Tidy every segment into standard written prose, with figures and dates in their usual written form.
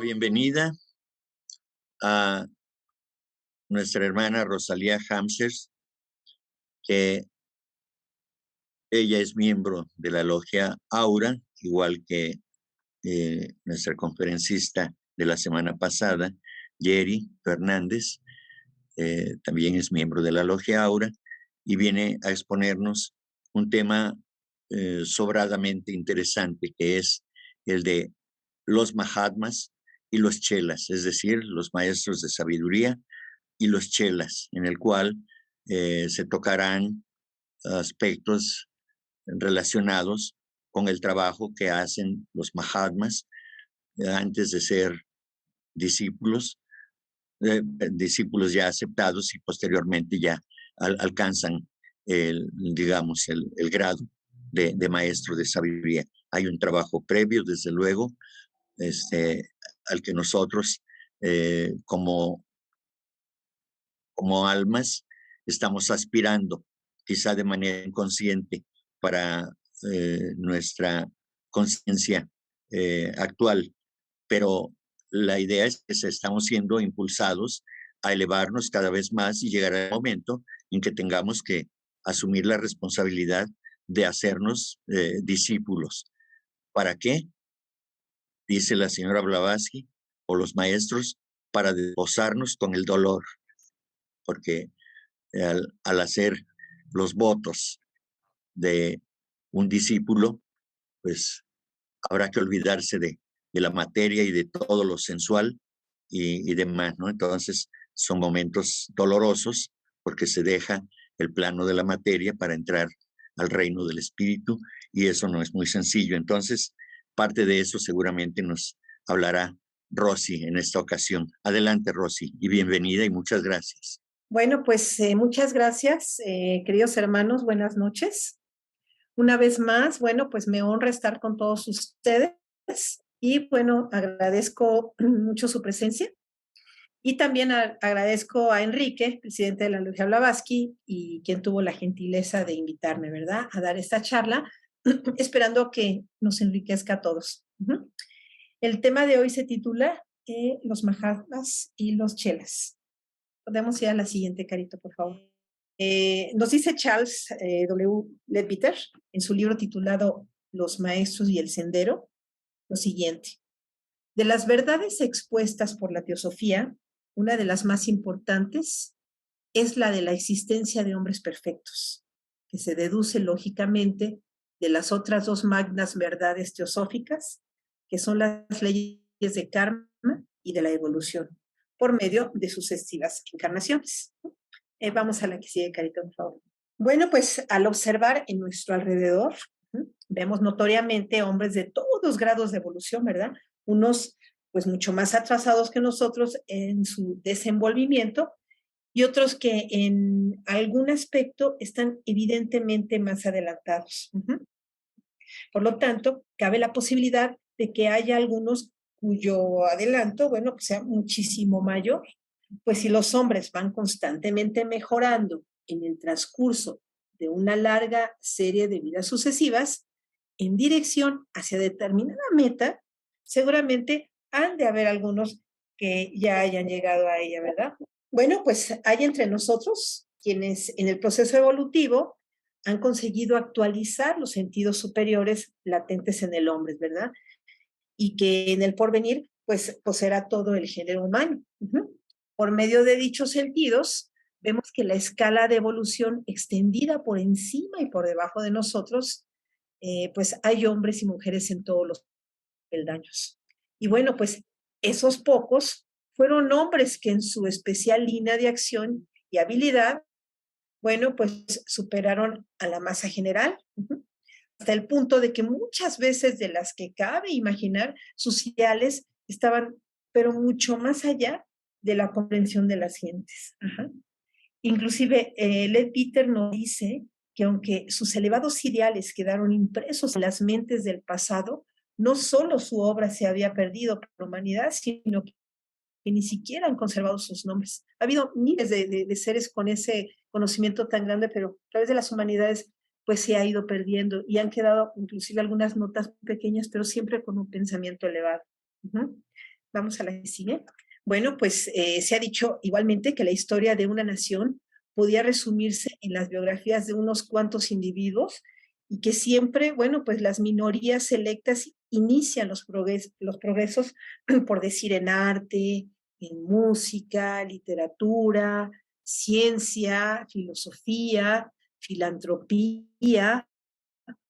bienvenida a nuestra hermana Rosalía Hamsers, que ella es miembro de la logia Aura, igual que nuestra conferencista de la semana pasada, Jerry Fernández, también es miembro de la logia Aura y viene a exponernos un tema sobradamente interesante, que es el de los Mahatmas y los chelas, es decir, los maestros de sabiduría y los chelas, en el cual se tocarán aspectos relacionados con el trabajo que hacen los Mahatmas antes de ser discípulos, discípulos ya aceptados y posteriormente ya alcanzan digamos, el grado de maestro de sabiduría. Hay un trabajo previo, desde luego, al que nosotros como almas estamos aspirando, quizá de manera inconsciente, para nuestra conciencia actual, pero la idea es que estamos siendo impulsados a elevarnos cada vez más y llegará el momento en que tengamos que asumir la responsabilidad de hacernos discípulos. ¿Para qué? Dice la señora Blavatsky, o los maestros, para desposarnos con el dolor, porque al hacer los votos de un discípulo, pues habrá que olvidarse de la materia y de todo lo sensual y demás, ¿no? Entonces son momentos dolorosos porque se deja el plano de la materia para entrar al reino del espíritu y eso no es muy sencillo. Entonces, parte de eso seguramente nos hablará Rosy en esta ocasión. Adelante, Rosy, y bienvenida y muchas gracias. Bueno, pues muchas gracias, queridos hermanos, buenas noches. Una vez más, bueno, pues me honra estar con todos ustedes y bueno, agradezco mucho su presencia y también agradezco a Enrique, presidente de la Logia Blavatsky, y quien tuvo la gentileza de invitarme, ¿verdad?, a dar esta charla, esperando que nos enriquezca a todos. El tema de hoy se titula Los Mahatmas y los Chelas. Podemos ir a la siguiente, Carito, por favor. Nos dice Charles W. Leadbeater en su libro titulado Los Maestros y el Sendero lo siguiente: de las verdades expuestas por la teosofía, una de las más importantes es la de la existencia de hombres perfectos, que se deduce lógicamente de las otras dos magnas verdades teosóficas, que son las leyes de karma y de la evolución, por medio de sucesivas encarnaciones. Vamos a la que sigue, Carito, por favor. Bueno, pues al observar en nuestro alrededor, vemos notoriamente hombres de todos los grados de evolución, ¿verdad? Unos pues mucho más atrasados que nosotros en su desenvolvimiento y otros que en algún aspecto están evidentemente más adelantados. Por lo tanto, cabe la posibilidad de que haya algunos cuyo adelanto, bueno, pues sea muchísimo mayor. Pues si los hombres van constantemente mejorando en el transcurso de una larga serie de vidas sucesivas, en dirección hacia determinada meta, seguramente han de haber algunos que ya hayan llegado a ella, ¿verdad? Bueno, pues hay entre nosotros quienes en el proceso evolutivo han conseguido actualizar los sentidos superiores latentes en el hombre, ¿verdad? Y que en el porvenir, pues, poseerá todo el género humano. Por medio de dichos sentidos, vemos que la escala de evolución extendida por encima y por debajo de nosotros, pues hay hombres y mujeres en todos los peldaños. Y bueno, pues esos pocos fueron hombres que en su especial línea de acción y habilidad, bueno, pues superaron a la masa general, hasta el punto de que muchas veces de las que cabe imaginar, sus ideales estaban, pero mucho más allá de la comprensión de las gentes. Inclusive, Leadbeater nos dice que aunque sus elevados ideales quedaron impresos en las mentes del pasado, no solo su obra se había perdido por la humanidad, sino que ni siquiera han conservado sus nombres. Ha habido miles de seres con ese conocimiento tan grande, pero a través de las humanidades pues se ha ido perdiendo y han quedado inclusive algunas notas pequeñas, pero siempre con un pensamiento elevado. Vamos a la que sigue. Bueno, pues se ha dicho igualmente que la historia de una nación podía resumirse en las biografías de unos cuantos individuos y que siempre, bueno, pues las minorías selectas inician los progresos, por decir, en arte, en música, literatura, ciencia, filosofía, filantropía,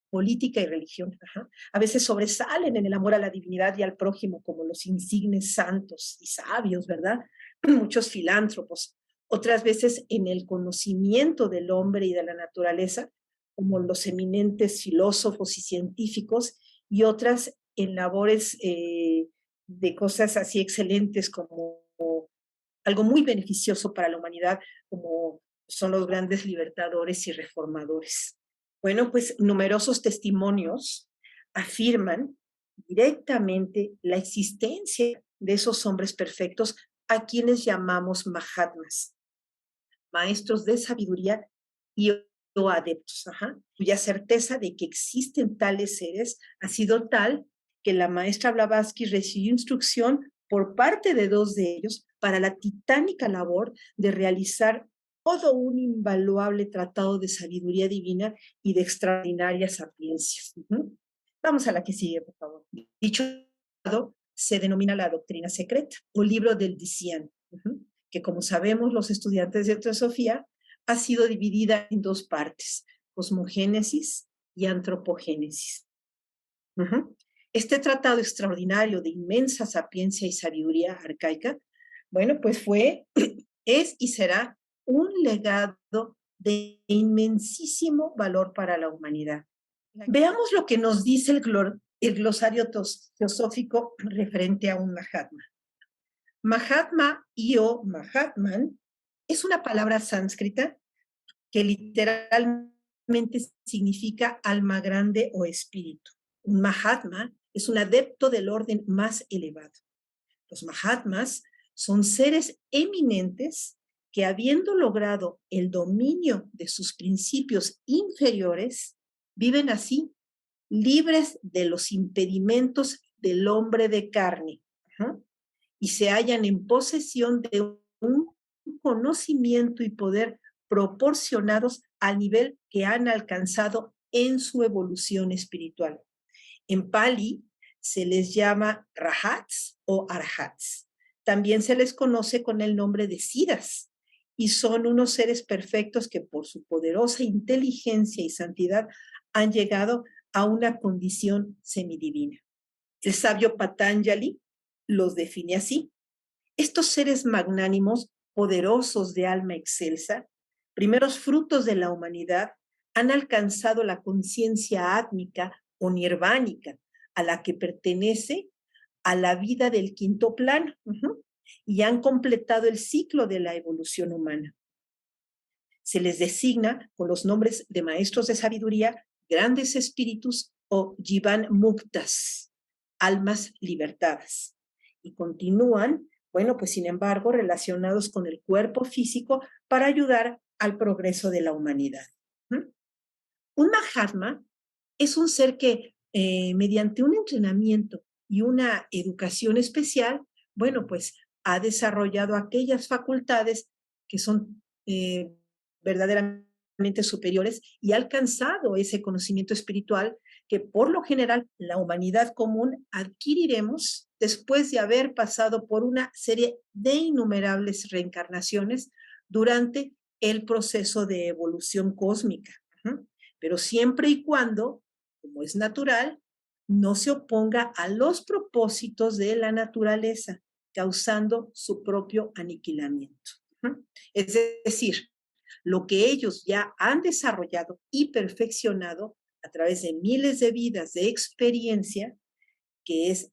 política y religión. Ajá. A veces sobresalen en el amor a la divinidad y al prójimo como los insignes santos y sabios, ¿verdad? Muchos filántropos. Otras veces en el conocimiento del hombre y de la naturaleza, como los eminentes filósofos y científicos, y otras en labores de cosas así excelentes como algo muy beneficioso para la humanidad, como son los grandes libertadores y reformadores. Bueno, pues numerosos testimonios afirman directamente la existencia de esos hombres perfectos a quienes llamamos Mahatmas, maestros de sabiduría y o adeptos, ajá, cuya certeza de que existen tales seres ha sido tal que la maestra Blavatsky recibió instrucción por parte de dos de ellos para la titánica labor de realizar todo un invaluable tratado de sabiduría divina y de extraordinaria sapiencia. Vamos a la que sigue, por favor. Dicho tratado se denomina la doctrina secreta o libro del Dician, que como sabemos los estudiantes de teosofía ha sido dividida en dos partes, cosmogénesis y antropogénesis. Este tratado extraordinario de inmensa sapiencia y sabiduría arcaica, bueno, pues fue, es y será un legado de inmensísimo valor para la humanidad. Veamos lo que nos dice el glosario teosófico referente a un Mahatma. Mahatma o Mahatman es una palabra sánscrita que literalmente significa alma grande o espíritu. Un Mahatma es un adepto del orden más elevado. Los Mahatmas son seres eminentes que, habiendo logrado el dominio de sus principios inferiores, viven así, libres de los impedimentos del hombre de carne, y se hallan en posesión de un conocimiento y poder proporcionados al nivel que han alcanzado en su evolución espiritual. En Pali se les llama Rahats o Arhats. También se les conoce con el nombre de Siddhas y son unos seres perfectos que por su poderosa inteligencia y santidad han llegado a una condición semidivina. El sabio Patanjali los define así: estos seres magnánimos, poderosos de alma excelsa, primeros frutos de la humanidad, han alcanzado la conciencia átmica o nirvánica, a la que pertenece a la vida del quinto plano, y han completado el ciclo de la evolución humana. Se les designa con los nombres de maestros de sabiduría, grandes espíritus o Jivan Muktas, almas libertadas. Y continúan, bueno, pues sin embargo, relacionados con el cuerpo físico para ayudar al progreso de la humanidad. Un Mahatma es un ser que mediante un entrenamiento y una educación especial, bueno, pues ha desarrollado aquellas facultades que son verdaderamente superiores y ha alcanzado ese conocimiento espiritual que por lo general la humanidad común adquiriremos después de haber pasado por una serie de innumerables reencarnaciones durante el proceso de evolución cósmica. Pero siempre y cuando, como es natural, no se oponga a los propósitos de la naturaleza, causando su propio aniquilamiento. Es decir, lo que ellos ya han desarrollado y perfeccionado a través de miles de vidas de experiencia, que es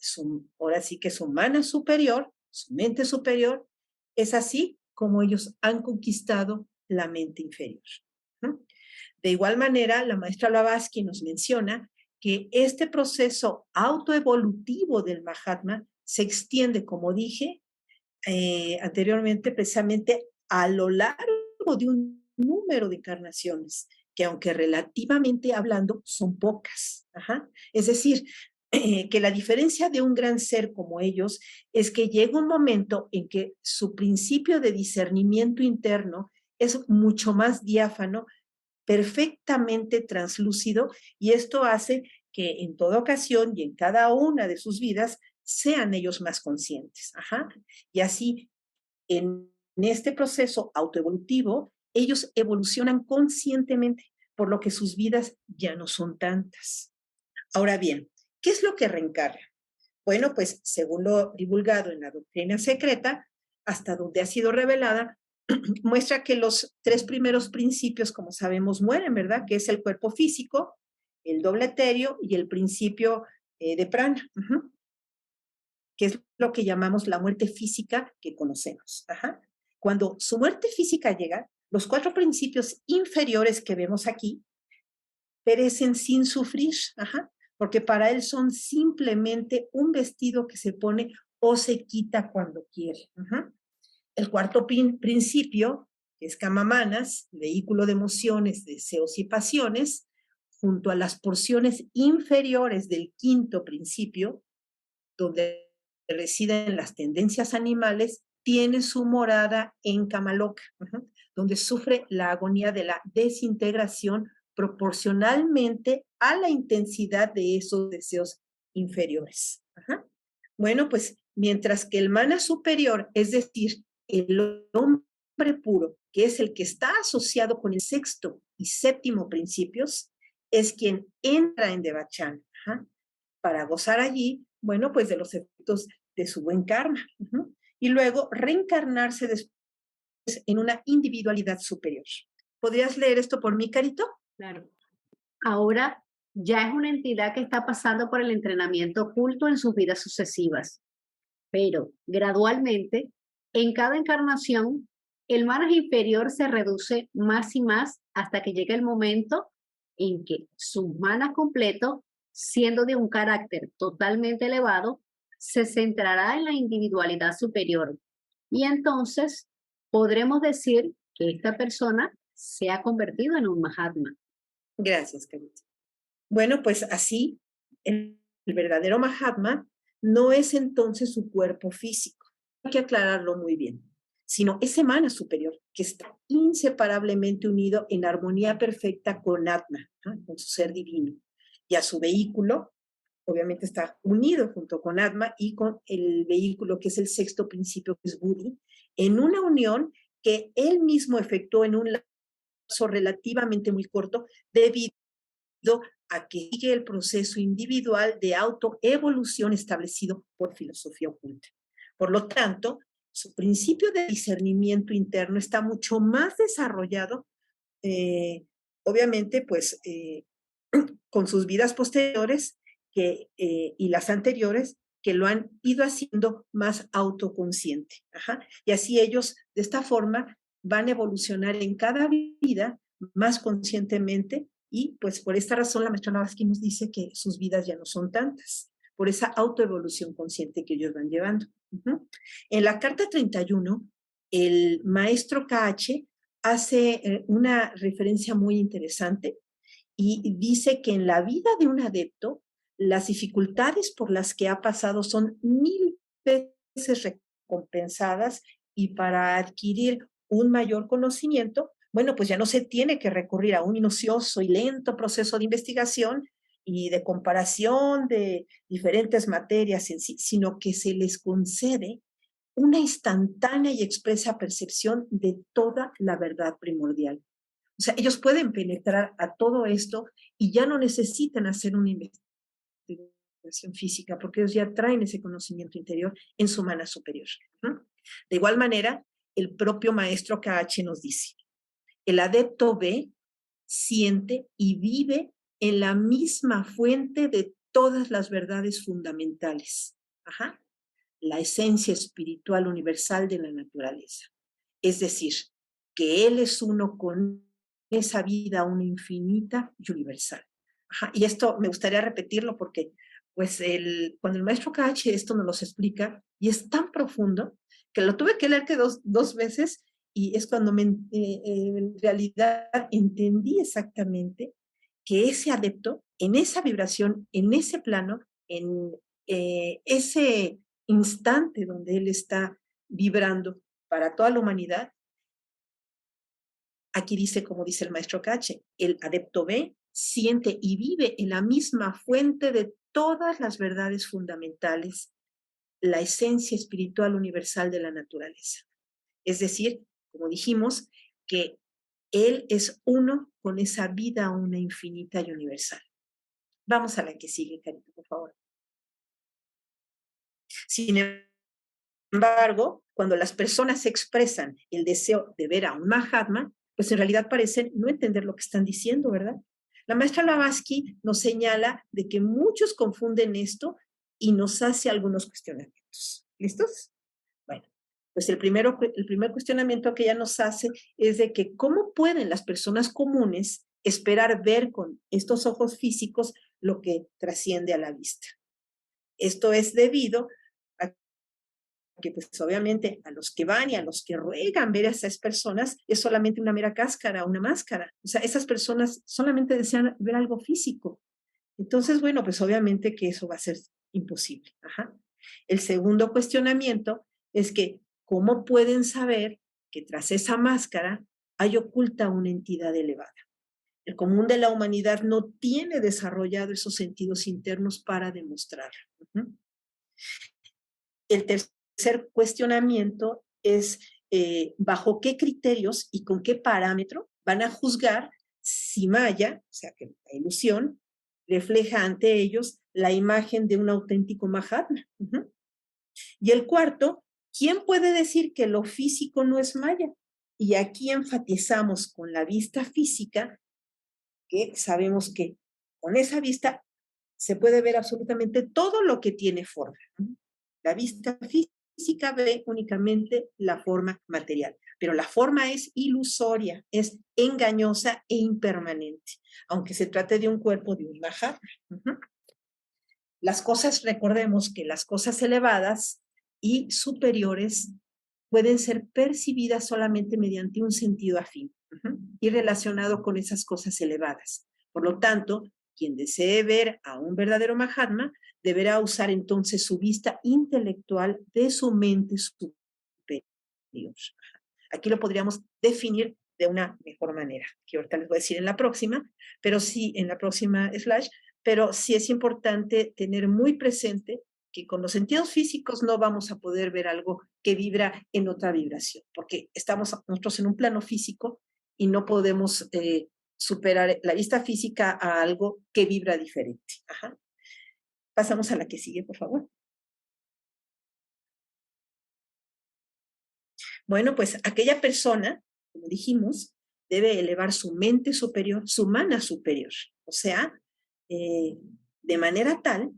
ahora sí que su mana superior, su mente superior, es así como ellos han conquistado la mente inferior. De igual manera, la maestra Blavatsky nos menciona que este proceso autoevolutivo del Mahatma se extiende, como dije anteriormente, precisamente a lo largo de un número de encarnaciones, que aunque relativamente hablando son pocas. Es decir, que la diferencia de un gran ser como ellos es que llega un momento en que su principio de discernimiento interno es mucho más diáfano, perfectamente translúcido, y esto hace que en toda ocasión y en cada una de sus vidas sean ellos más conscientes. Ajá. Y así, en este proceso autoevolutivo, ellos evolucionan conscientemente, por lo que sus vidas ya no son tantas. Ahora bien, ¿qué es lo que reencarna? Bueno, pues según lo divulgado en la doctrina secreta, hasta donde ha sido revelada, muestra que los tres primeros principios, como sabemos, mueren, ¿verdad? Que es el cuerpo físico, el doble etéreo y el principio de prana, que es lo que llamamos la muerte física que conocemos. Ajá. Cuando su muerte física llega, los cuatro principios inferiores que vemos aquí perecen sin sufrir, ajá, porque para él son simplemente un vestido que se pone o se quita cuando quiere. Ajá. El cuarto principio, que es Kamamanas, vehículo de emociones, deseos y pasiones, junto a las porciones inferiores del quinto principio, donde residen las tendencias animales, tiene su morada en Kamaloka, donde sufre la agonía de la desintegración proporcionalmente a la intensidad de esos deseos inferiores. Ajá. Bueno, pues mientras que el mana superior, es decir, el hombre puro, que es el que está asociado con el sexto y séptimo principios, es quien entra en Devachan, para gozar allí, bueno, pues de los efectos de su buen karma. Y luego reencarnarse después en una individualidad superior. ¿Podrías leer esto por mí, Carito? Claro. Ahora ya es una entidad que está pasando por el entrenamiento oculto en sus vidas sucesivas, pero gradualmente, en cada encarnación, el manas inferior se reduce más y más hasta que llega el momento en que su manas completo, siendo de un carácter totalmente elevado, se centrará en la individualidad superior. Y entonces podremos decir que esta persona se ha convertido en un Mahatma. Gracias, Carito. Bueno, pues así, el verdadero Mahatma no es entonces su cuerpo físico. Hay que aclararlo muy bien, sino ese mana superior que está inseparablemente unido en armonía perfecta con Atma, ¿no? Con su ser divino. Y a su vehículo, obviamente está unido junto con Atma y con el vehículo que es el sexto principio, que es Buddhi, en una unión que él mismo efectuó en un lapso relativamente muy corto debido a que sigue el proceso individual de autoevolución establecido por filosofía oculta. Por lo tanto, su principio de discernimiento interno está mucho más desarrollado, obviamente, pues, con sus vidas posteriores y las anteriores, que lo han ido haciendo más autoconsciente. Ajá. Y así ellos, de esta forma, van a evolucionar en cada vida más conscientemente, y pues por esta razón la maestra Blavatsky nos dice que sus vidas ya no son tantas, por esa autoevolución consciente que ellos van llevando. En la carta 31, el maestro KH hace una referencia muy interesante y dice que en la vida de un adepto, las dificultades por las que ha pasado son 1000 veces recompensadas, y para adquirir un mayor conocimiento, bueno, pues ya no se tiene que recurrir a un minucioso y lento proceso de investigación y de comparación de diferentes materias en sí, sino que se les concede una instantánea y expresa percepción de toda la verdad primordial. O sea, ellos pueden penetrar a todo esto y ya no necesitan hacer una investigación física, porque ellos ya traen ese conocimiento interior en su mana superior. De igual manera, el propio maestro KH nos dice: el adepto ve, siente y vive en la misma fuente de todas las verdades fundamentales. Ajá. La esencia espiritual universal de la naturaleza. Es decir, que él es uno con esa vida, una infinita y universal. Ajá. Y esto me gustaría repetirlo porque pues cuando el maestro KH esto nos lo explica, y es tan profundo que lo tuve que leer que dos veces, y es cuando en realidad entendí exactamente que ese adepto, en esa vibración, en ese plano, en ese instante donde él está vibrando para toda la humanidad. Aquí dice, como dice el maestro Cache, el adepto ve, siente y vive en la misma fuente de todas las verdades fundamentales, la esencia espiritual universal de la naturaleza. Es decir, como dijimos, que él es uno con esa vida una infinita y universal. Vamos a la que sigue, Carito, por favor. Sin embargo, cuando las personas expresan el deseo de ver a un Mahatma, pues en realidad parecen no entender lo que están diciendo, ¿verdad? La maestra Blavatsky nos señala de que muchos confunden esto y nos hace algunos cuestionamientos. ¿Listos? Bueno, pues el primer cuestionamiento que ella nos hace es de que cómo pueden las personas comunes esperar ver con estos ojos físicos lo que trasciende a la vista. Esto es debido a que pues obviamente a los que van y a los que ruegan ver a esas personas es solamente una mera cáscara, una máscara. O sea, esas personas solamente desean ver algo físico. Entonces, bueno, pues obviamente que eso va a ser imposible. Ajá. El segundo cuestionamiento es que, ¿cómo pueden saber que tras esa máscara hay oculta una entidad elevada? El común de la humanidad no tiene desarrollado esos sentidos internos para demostrarlo. El tercer cuestionamiento es bajo qué criterios y con qué parámetro van a juzgar si Maya, o sea, que la ilusión, refleja ante ellos la imagen de un auténtico Mahatma. Y el cuarto, ¿quién puede decir que lo físico no es Maya? Y aquí enfatizamos con la vista física, que sabemos que con esa vista se puede ver absolutamente todo lo que tiene forma. La vista física ve únicamente la forma material, pero la forma es ilusoria, es engañosa e impermanente, aunque se trate de un cuerpo de un Mahatma. Las cosas, recordemos que las cosas elevadas y superiores pueden ser percibidas solamente mediante un sentido afín y relacionado con esas cosas elevadas. Por lo tanto, quien desee ver a un verdadero Mahatma deberá usar entonces su vista intelectual de su mente superior. Aquí lo podríamos definir de una mejor manera, que ahorita les voy a decir en la próxima, pero sí, en la próxima slash, pero sí es importante tener muy presente que con los sentidos físicos no vamos a poder ver algo que vibra en otra vibración, porque estamos nosotros en un plano físico y no podemos superar la vista física a algo que vibra diferente. Ajá. Pasamos a la que sigue, por favor. Bueno, pues aquella persona, como dijimos, debe elevar su mente superior, su mana superior, o sea, de manera tal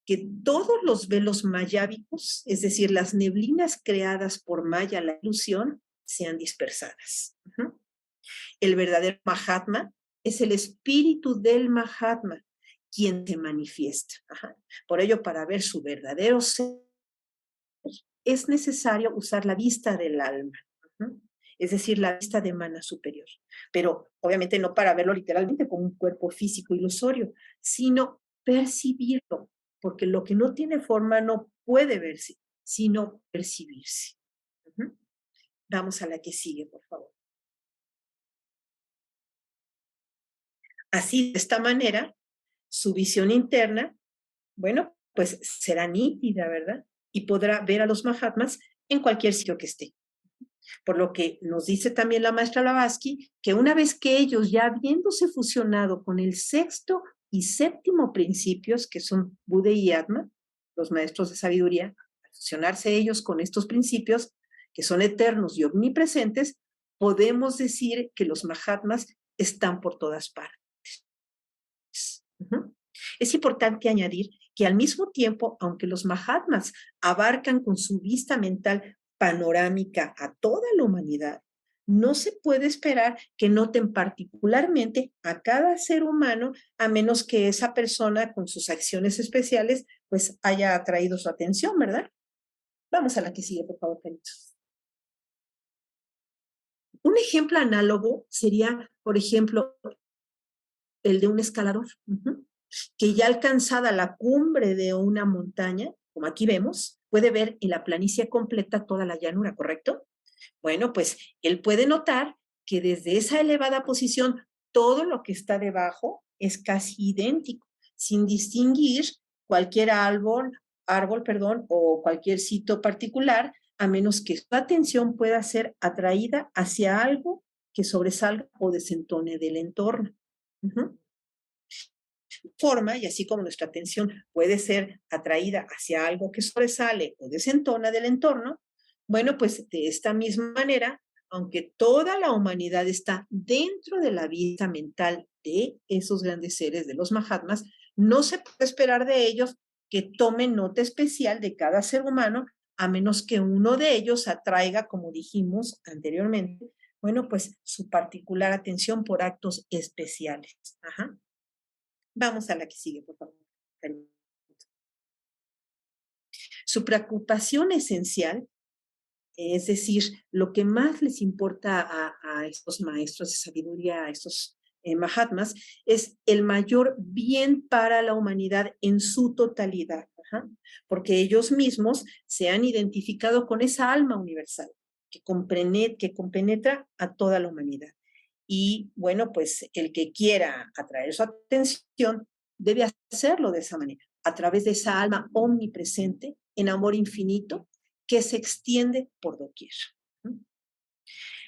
que todos los velos mayábicos, es decir, las neblinas creadas por Maya, la ilusión, sean dispersadas. El verdadero Mahatma es el espíritu del Mahatma, quien se manifiesta. Por ello, para ver su verdadero ser, es necesario usar la vista del alma, es decir, la vista de mana superior. Pero obviamente no para verlo literalmente como un cuerpo físico ilusorio, sino percibirlo, porque lo que no tiene forma no puede verse, sino percibirse. Vamos a la que sigue, por favor. Así, de esta manera, su visión interna, bueno, pues será nítida, ¿verdad? Y podrá ver a los Mahatmas en cualquier sitio que esté. Por lo que nos dice también la maestra Blavatsky que una vez que ellos, ya habiéndose fusionado con el sexto y séptimo principios, que son Buddha y Atma, los maestros de sabiduría, al fusionarse ellos con estos principios, que son eternos y omnipresentes, podemos decir que los Mahatmas están por todas partes. Es importante añadir que al mismo tiempo, aunque los Mahatmas abarcan con su vista mental panorámica a toda la humanidad, no se puede esperar que noten particularmente a cada ser humano, a menos que esa persona con sus acciones especiales pues haya atraído su atención, ¿verdad? Vamos a la que sigue, por favor, Caritos. Un ejemplo análogo sería, por ejemplo, el de un escalador. que ya alcanzada la cumbre de una montaña, como aquí vemos, puede ver en la planicie completa toda la llanura, ¿correcto? Bueno, pues él puede notar que desde esa elevada posición todo lo que está debajo es casi idéntico, sin distinguir cualquier árbol, o cualquier sitio particular, a menos que su atención pueda ser atraída hacia algo que sobresalga o desentone del entorno. Forma, y así como nuestra atención puede ser atraída hacia algo que sobresale o desentona del entorno, bueno, pues de esta misma manera, aunque toda la humanidad está dentro de la vista mental de esos grandes seres, de los Mahatmas, no se puede esperar de ellos que tomen nota especial de cada ser humano, a menos que uno de ellos atraiga, como dijimos anteriormente, bueno, pues su particular atención por actos especiales. Ajá. Vamos a la que sigue, por favor. Su preocupación esencial, es decir, lo que más les importa a estos maestros de sabiduría, a estos Mahatmas, es el mayor bien para la humanidad en su totalidad, porque ellos mismos se han identificado con esa alma universal que compenetra a toda la humanidad. Y bueno, pues el que quiera atraer su atención debe hacerlo de esa manera, a través de esa alma omnipresente en amor infinito que se extiende por doquier.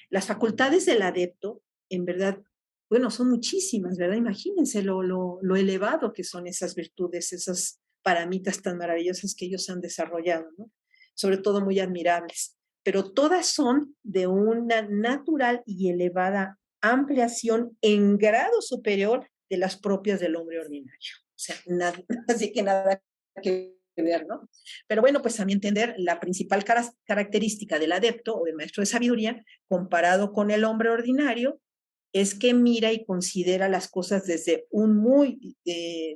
Las facultades del adepto, en verdad, bueno, son muchísimas, ¿verdad? Imagínense lo elevado que son esas virtudes, esas paramitas tan maravillosas que ellos han desarrollado, ¿no? Sobre todo muy admirables, pero todas son de una natural y elevada ampliación en grado superior de las propias del hombre ordinario. O sea, nada, así que nada que ver, ¿no? Pero bueno, pues a mi entender, la principal característica del adepto o del maestro de sabiduría, comparado con el hombre ordinario, es que mira y considera las cosas desde un muy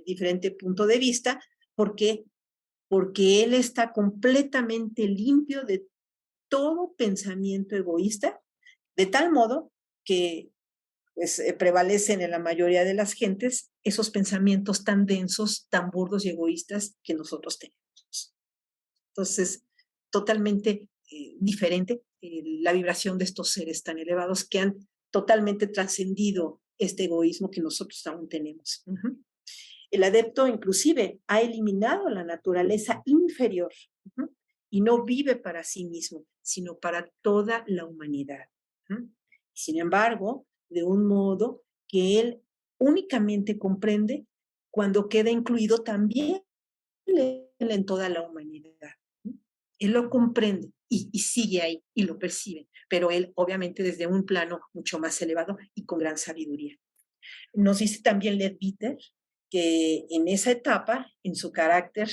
diferente punto de vista, porque él está completamente limpio de todo pensamiento egoísta, de tal modo que pues, prevalecen en la mayoría de las gentes esos pensamientos tan densos, tan burdos y egoístas que nosotros tenemos. Entonces, totalmente diferente la vibración de estos seres tan elevados que han totalmente trascendido este egoísmo que nosotros aún tenemos. El adepto inclusive ha eliminado la naturaleza inferior y no vive para sí mismo, sino para toda la humanidad. Sin embargo, de un modo que él únicamente comprende cuando queda incluido también en toda la humanidad. Él lo comprende y sigue ahí y lo percibe, pero él obviamente desde un plano mucho más elevado y con gran sabiduría. Nos dice también Leadbeater que en esa etapa, en su carácter,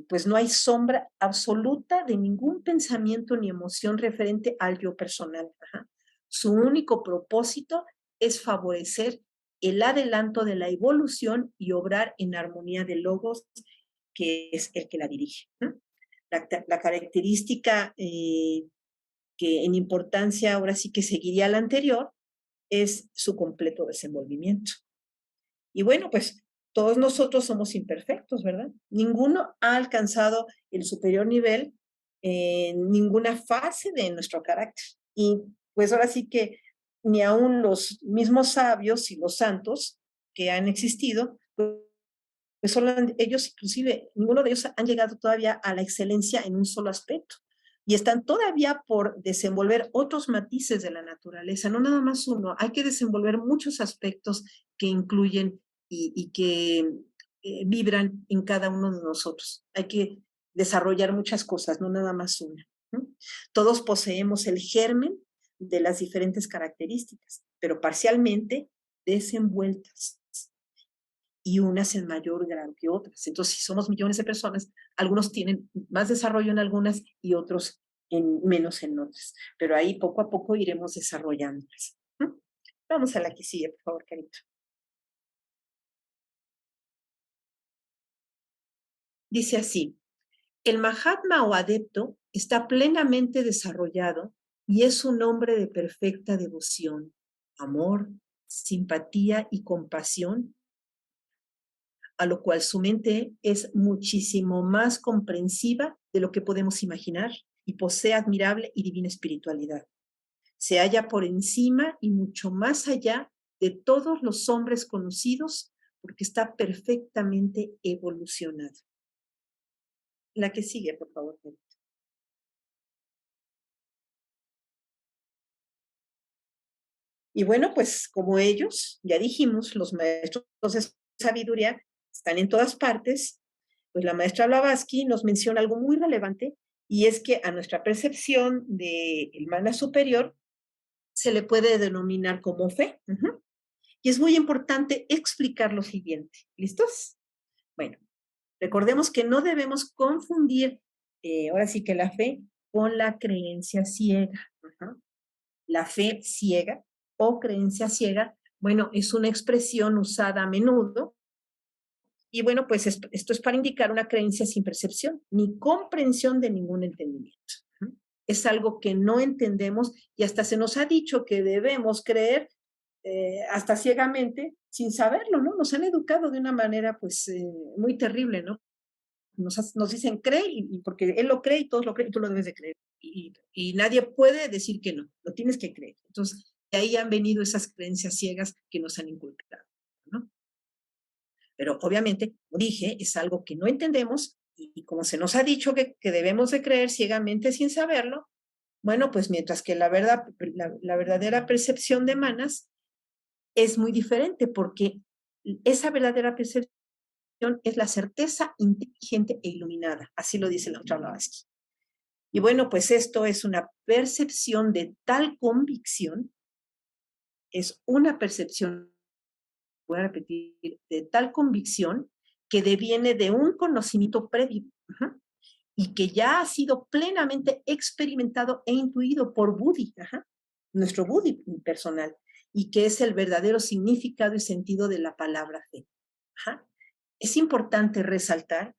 pues no hay sombra absoluta de ningún pensamiento ni emoción referente al yo personal. Su único propósito es favorecer el adelanto de la evolución y obrar en armonía de logos, que es el que la dirige. La característica que en importancia ahora sí que seguiría la anterior es su completo desenvolvimiento. Y bueno, pues todos nosotros somos imperfectos, ¿verdad? Ninguno ha alcanzado el superior nivel en ninguna fase de nuestro carácter. Y pues ahora sí que ni aún los mismos sabios y los santos que han existido, pues solo ellos inclusive, ninguno de ellos han llegado todavía a la excelencia en un solo aspecto. Y están todavía por desenvolver otros matices de la naturaleza, no nada más uno. Hay que desenvolver muchos aspectos que incluyen y que vibran en cada uno de nosotros. Hay que desarrollar muchas cosas, no nada más una. Todos poseemos el germen de las diferentes características, pero parcialmente desenvueltas, y unas en mayor grado que otras. Entonces, si somos millones de personas, algunos tienen más desarrollo en algunas y otros menos en otras. Pero ahí poco a poco iremos desarrollándolas. Vamos a la que sigue, por favor, Carito. Dice así: el Mahatma o adepto está plenamente desarrollado y es un hombre de perfecta devoción, amor, simpatía y compasión a lo cual su mente es muchísimo más comprensiva de lo que podemos imaginar y posee admirable y divina espiritualidad. Se halla por encima y mucho más allá de todos los hombres conocidos porque está perfectamente evolucionado. La que sigue, por favor. Y bueno, pues como ellos, ya dijimos, los maestros de sabiduría están en todas partes, pues la maestra Blavatsky nos menciona algo muy relevante y es que a nuestra percepción del mana superior se le puede denominar como fe. Y es muy importante explicar lo siguiente. ¿Listos? Bueno, recordemos que no debemos confundir, ahora sí que la fe con la creencia ciega. La fe ciega o creencia ciega, bueno, es una expresión usada a menudo. Y bueno, pues esto es para indicar una creencia sin percepción ni comprensión de ningún entendimiento. Es algo que no entendemos y hasta se nos ha dicho que debemos creer hasta ciegamente sin saberlo, ¿no? Nos han educado de una manera pues muy terrible, ¿no? Nos dicen cree y porque él lo cree y todos lo creen, tú lo debes de creer. Y nadie puede decir que no, lo tienes que creer. Entonces, de ahí han venido esas creencias ciegas que nos han inculcado, ¿no? Pero obviamente, como dije, es algo que no entendemos y como se nos ha dicho que debemos de creer ciegamente sin saberlo, bueno, pues mientras que la verdadera percepción de manas es muy diferente porque esa verdadera percepción es la certeza inteligente e iluminada, así lo dice la otra Blavatsky. Y bueno, pues esto es una percepción de tal convicción, es una percepción, voy a repetir, de tal convicción que deviene de un conocimiento previo y que ya ha sido plenamente experimentado e intuido por Buddhi, nuestro Buddhi personal, y que es el verdadero significado y sentido de la palabra fe. Es importante resaltar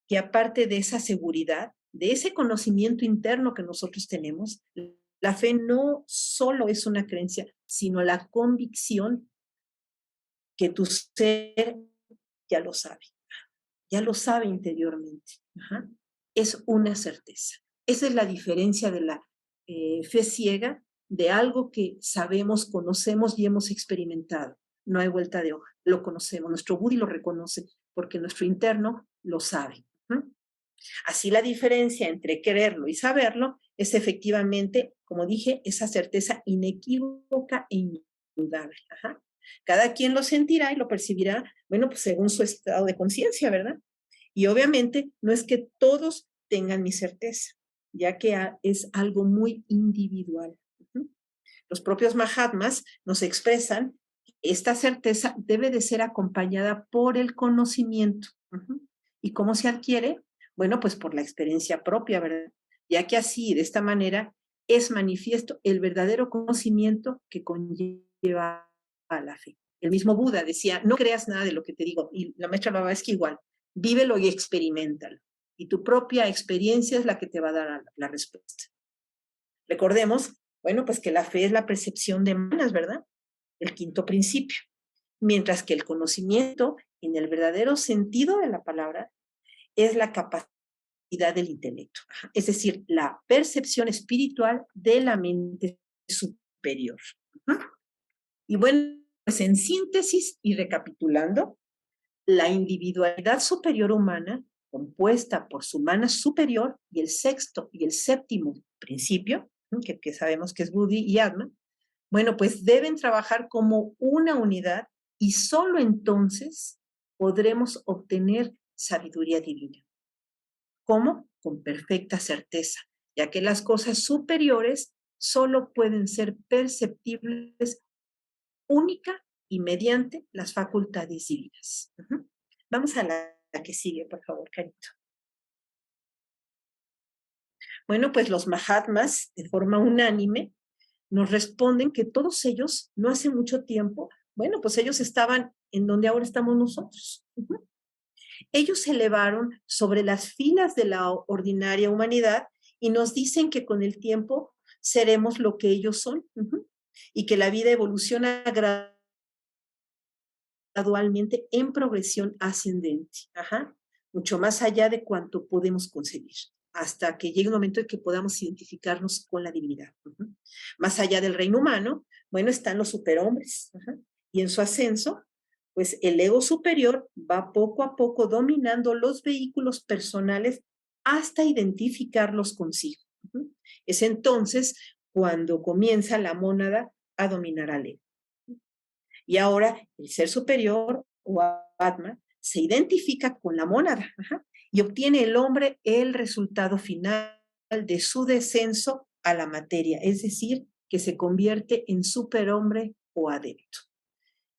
que aparte de esa seguridad, de ese conocimiento interno que nosotros tenemos, la fe no solo es una creencia, sino la convicción que tu ser ya lo sabe interiormente. Es una certeza. Esa es la diferencia de la fe ciega, de algo que sabemos, conocemos y hemos experimentado. No hay vuelta de hoja, lo conocemos, nuestro Buddhi lo reconoce porque nuestro interno lo sabe. Así la diferencia entre creerlo y saberlo es efectivamente, como dije, esa certeza inequívoca e indudable. Cada quien lo sentirá y lo percibirá, bueno, pues según su estado de conciencia, ¿verdad? Y obviamente no es que todos tengan mi certeza, ya que es algo muy individual. Los propios Mahatmas nos expresan que esta certeza debe de ser acompañada por el conocimiento. ¿Y cómo se adquiere? Bueno, pues por la experiencia propia, ¿verdad? Ya que así, de esta manera, es manifiesto el verdadero conocimiento que conlleva a la fe. El mismo Buda decía, no creas nada de lo que te digo, y la maestra Blavatsky igual, vívelo y experiméntalo. Y tu propia experiencia es la que te va a dar la respuesta. Recordemos, bueno, pues que la fe es la percepción de manas, ¿verdad? El quinto principio. Mientras que el conocimiento, en el verdadero sentido de la palabra, es la capacidad del intelecto. Es decir, la percepción espiritual de la mente superior. Y bueno, pues en síntesis y recapitulando, la individualidad superior humana, compuesta por su mana superior y el sexto y el séptimo principio, que sabemos que es Buddhi y Atma, bueno, pues deben trabajar como una unidad y solo entonces podremos obtener sabiduría divina. ¿Cómo? Con perfecta certeza, ya que las cosas superiores solo pueden ser perceptibles única y mediante las facultades divinas. Vamos a la que sigue, por favor, Carito. Bueno, pues los Mahatmas, de forma unánime, nos responden que todos ellos, no hace mucho tiempo, bueno, pues ellos estaban en donde ahora estamos nosotros. Ellos se elevaron sobre las filas de la ordinaria humanidad y nos dicen que con el tiempo seremos lo que ellos son y que la vida evoluciona gradualmente en progresión ascendente, mucho más allá de cuanto podemos concebir, hasta que llegue un momento en que podamos identificarnos con la divinidad. Más allá del reino humano, bueno, están los superhombres, y en su ascenso, pues el ego superior va poco a poco dominando los vehículos personales hasta identificarlos consigo. Es entonces cuando comienza la mónada a dominar al ego. Y ahora el ser superior o Atma se identifica con la mónada y obtiene el hombre el resultado final de su descenso a la materia, es decir, que se convierte en superhombre o adepto.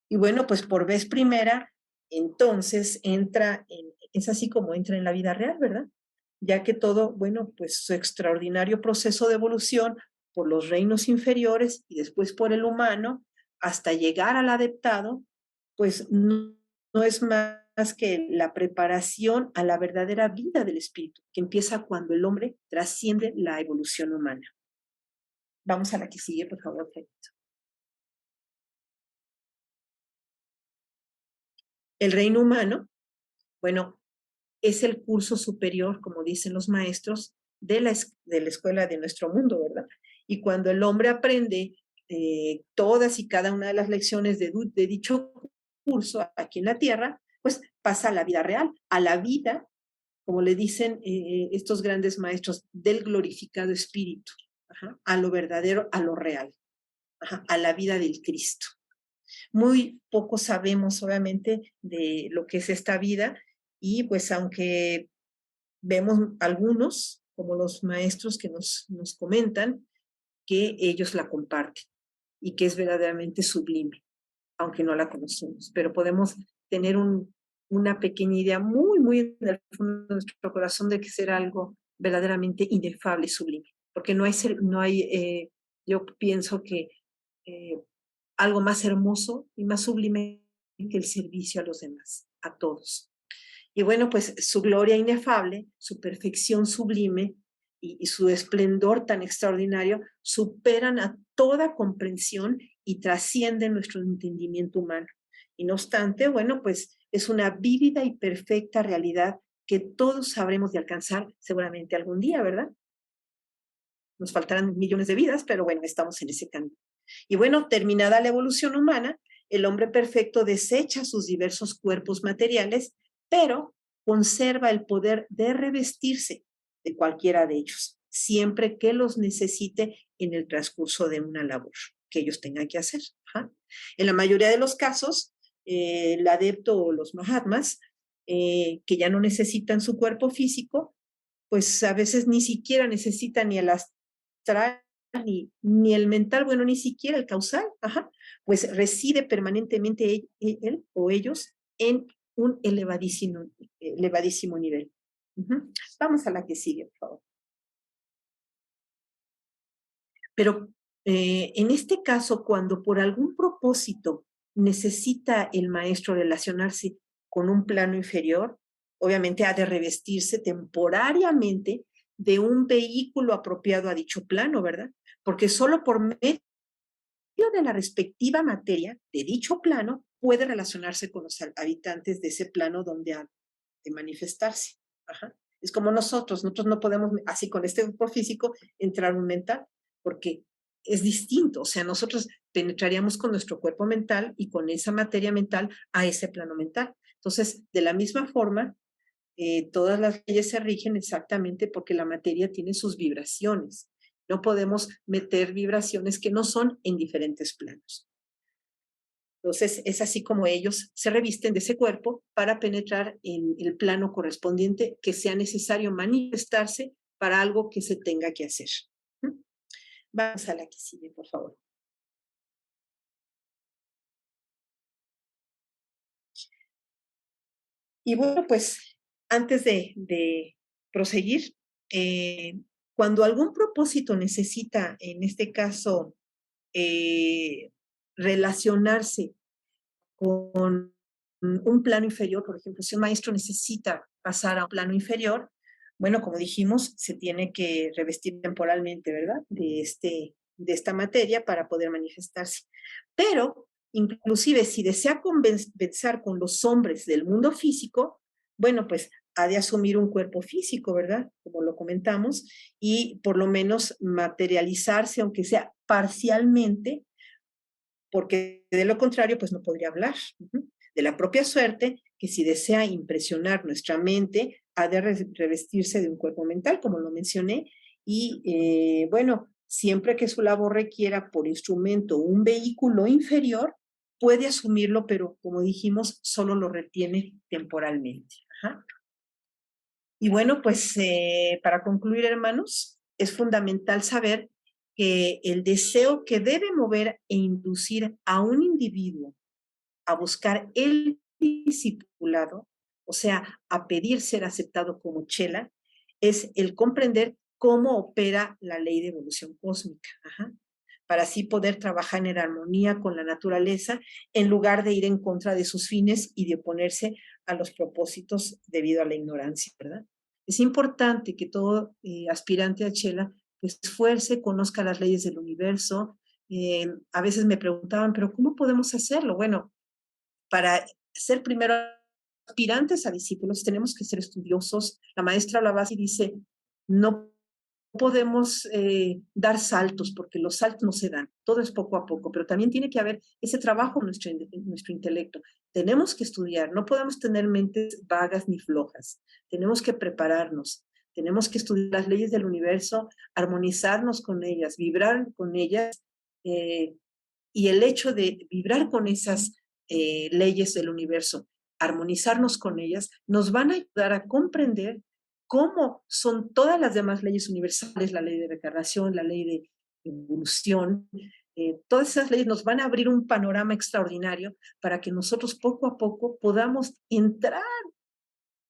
Y bueno, pues por vez primera, entonces es así como entra en la vida real, ¿verdad? Ya que todo, bueno, pues su extraordinario proceso de evolución por los reinos inferiores y después por el humano, hasta llegar al adeptado, pues no es más que la preparación a la verdadera vida del espíritu, que empieza cuando el hombre trasciende la evolución humana. Vamos a la que sigue, por favor, Fedito. El reino humano, bueno, es el curso superior, como dicen los maestros, de la escuela de nuestro mundo, ¿verdad? Y cuando el hombre aprende todas y cada una de las lecciones de dicho curso aquí en la tierra, pues pasa a la vida real, a la vida, como le dicen estos grandes maestros, del glorificado espíritu, a lo verdadero, a lo real, a la vida del Cristo. Muy poco sabemos, obviamente, de lo que es esta vida y pues aunque vemos algunos, como los maestros que nos comentan, que ellos la comparten y que es verdaderamente sublime, aunque no la conocemos, pero podemos tener una pequeña idea muy en el fondo de nuestro corazón de que será algo verdaderamente inefable y sublime, porque no hay yo pienso que algo más hermoso y más sublime que el servicio a los demás, a todos. Y bueno, pues su gloria inefable, su perfección sublime y su esplendor tan extraordinario superan a toda comprensión y trascienden nuestro entendimiento humano. Y no obstante, bueno, pues es una vívida y perfecta realidad que todos sabremos de alcanzar seguramente algún día, ¿verdad? Nos faltarán millones de vidas, pero bueno, estamos en ese camino. Y bueno, terminada la evolución humana, el hombre perfecto desecha sus diversos cuerpos materiales, pero conserva el poder de revestirse de cualquiera de ellos, siempre que los necesite en el transcurso de una labor que ellos tengan que hacer. En la mayoría de los casos, el adepto o los mahatmas, que ya no necesitan su cuerpo físico, pues a veces ni siquiera necesitan ni el astral ni el mental, bueno, ni siquiera el causal, pues reside permanentemente él o ellos en un elevadísimo nivel. Vamos a la que sigue, por favor. Pero en este caso, cuando por algún propósito necesita el maestro relacionarse con un plano inferior, obviamente ha de revestirse temporariamente de un vehículo apropiado a dicho plano, ¿verdad? Porque solo por medio de la respectiva materia de dicho plano puede relacionarse con los habitantes de ese plano donde ha de manifestarse. Es como nosotros no podemos, así con este cuerpo físico, entrar un mental, porque es distinto, o sea, nosotros penetraríamos con nuestro cuerpo mental y con esa materia mental a ese plano mental. Entonces, de la misma forma, todas las leyes se rigen exactamente porque la materia tiene sus vibraciones. No podemos meter vibraciones que no son en diferentes planos. Entonces, es así como ellos se revisten de ese cuerpo para penetrar en el plano correspondiente que sea necesario manifestarse para algo que se tenga que hacer. Vamos a la que sigue, por favor. Y bueno, pues antes de proseguir, cuando algún propósito necesita, en este caso, relacionarse con un plano inferior, por ejemplo, si un maestro necesita pasar a un plano inferior, bueno, como dijimos, se tiene que revestir temporalmente, ¿verdad? De esta materia para poder manifestarse. Pero inclusive si desea conversar con los hombres del mundo físico, bueno, pues ha de asumir un cuerpo físico, ¿verdad? Como lo comentamos, y por lo menos materializarse, aunque sea parcialmente, porque de lo contrario, pues no podría hablar. De la propia suerte, que si desea impresionar nuestra mente, ha de revestirse de un cuerpo mental, como lo mencioné, y bueno, siempre que su labor requiera por instrumento un vehículo inferior, puede asumirlo, pero como dijimos, solo lo retiene temporalmente. Ajá. Y bueno, pues para concluir, hermanos, es fundamental saber que el deseo que debe mover e inducir a un individuo a buscar el discipulado, o sea, a pedir ser aceptado como chela, es el comprender cómo opera la ley de evolución cósmica. Ajá. Para así poder trabajar en armonía con la naturaleza en lugar de ir en contra de sus fines y de oponerse a los propósitos debido a la ignorancia, ¿verdad? Es importante que todo aspirante a chela pues, esfuerce, conozca las leyes del universo. A veces me preguntaban, pero ¿cómo podemos hacerlo? Bueno, para ser primero aspirantes a discípulos tenemos que ser estudiosos. La maestra Blavatsky dice, no podemos dar saltos porque los saltos no se dan, todo es poco a poco, pero también tiene que haber ese trabajo en nuestro intelecto. Tenemos que estudiar, no podemos tener mentes vagas ni flojas, tenemos que prepararnos, tenemos que estudiar las leyes del universo, armonizarnos con ellas, vibrar con ellas, y el hecho de vibrar con esas leyes del universo, armonizarnos con ellas, nos van a ayudar a comprender cómo son todas las demás leyes universales, la ley de reencarnación, la ley de evolución, todas esas leyes nos van a abrir un panorama extraordinario para que nosotros poco a poco podamos entrar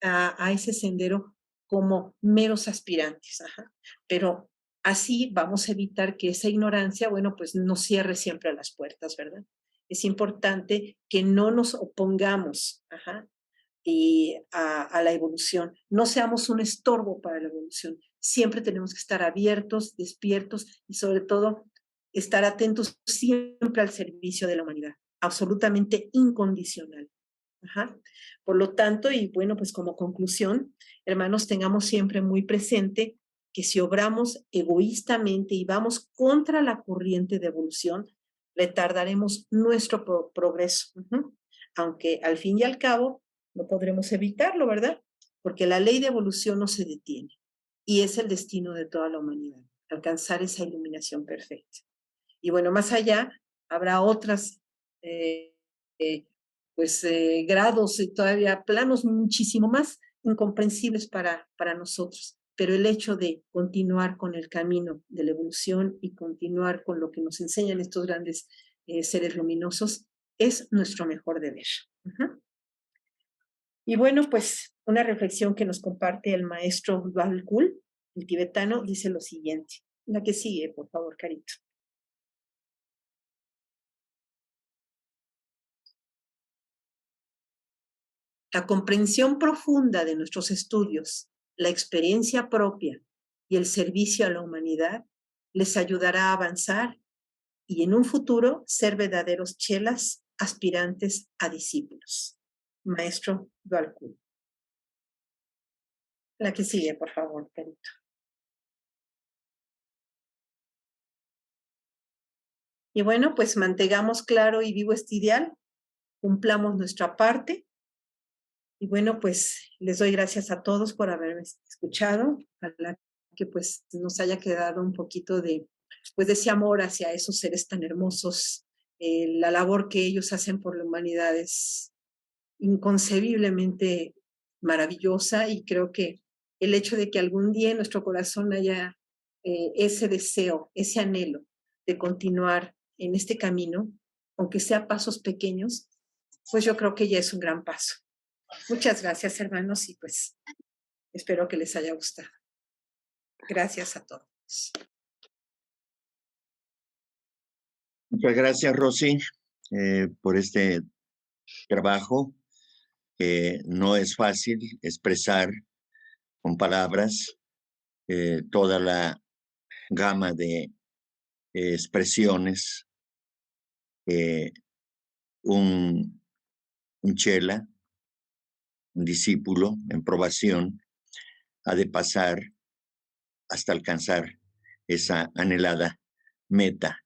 a ese sendero como meros aspirantes. Ajá. Pero así vamos a evitar que esa ignorancia, bueno, pues nos cierre siempre las puertas, ¿verdad? Es importante que no nos opongamos, ajá, y a la evolución. No seamos un estorbo para la evolución. Siempre tenemos que estar abiertos, despiertos y sobre todo estar atentos siempre al servicio de la humanidad, absolutamente incondicional. Ajá. Por lo tanto, y bueno, pues como conclusión, hermanos, tengamos siempre muy presente que si obramos egoístamente y vamos contra la corriente de evolución, retardaremos nuestro progreso. Aunque al fin y al cabo no podremos evitarlo, ¿verdad? Porque la ley de evolución no se detiene y es el destino de toda la humanidad, alcanzar esa iluminación perfecta. Y bueno, más allá habrá otras grados y todavía planos muchísimo más incomprensibles para nosotros. Pero el hecho de continuar con el camino de la evolución y continuar con lo que nos enseñan estos grandes seres luminosos es nuestro mejor deber. Y bueno, pues una reflexión que nos comparte el maestro Dwalkul, el tibetano, dice lo siguiente. La que sigue, por favor, Carito. La comprensión profunda de nuestros estudios, la experiencia propia y el servicio a la humanidad les ayudará a avanzar y en un futuro ser verdaderos chelas aspirantes a discípulos. Maestro Dwalkul. La que sigue, por favor, Carito. Y bueno, pues mantengamos claro y vivo este ideal, cumplamos nuestra parte. Y bueno, pues les doy gracias a todos por haberme escuchado. Ojalá que pues nos haya quedado un poquito de ese amor hacia esos seres tan hermosos. La labor que ellos hacen por la humanidad es inconcebiblemente maravillosa y creo que el hecho de que algún día en nuestro corazón haya ese deseo, ese anhelo de continuar en este camino, aunque sea pasos pequeños, pues yo creo que ya es un gran paso. Muchas gracias, hermanos, y pues espero que les haya gustado. Gracias a todos. Muchas gracias, Rosy, por este trabajo. No es fácil expresar con palabras toda la gama de expresiones que un chela, un discípulo en probación, ha de pasar hasta alcanzar esa anhelada meta.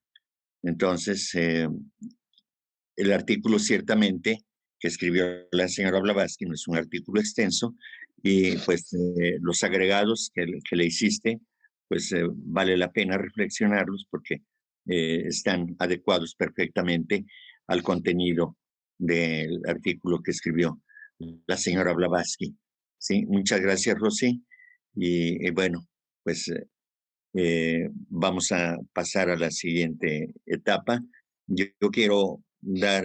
Entonces, el artículo ciertamente que escribió la señora Blavatsky no es un artículo extenso y pues los agregados que le hiciste, pues vale la pena reflexionarlos porque están adecuados perfectamente al contenido del artículo que escribió la señora Blavatsky. Sí, muchas gracias, Rosy. Y bueno, pues vamos a pasar a la siguiente etapa. Yo quiero dar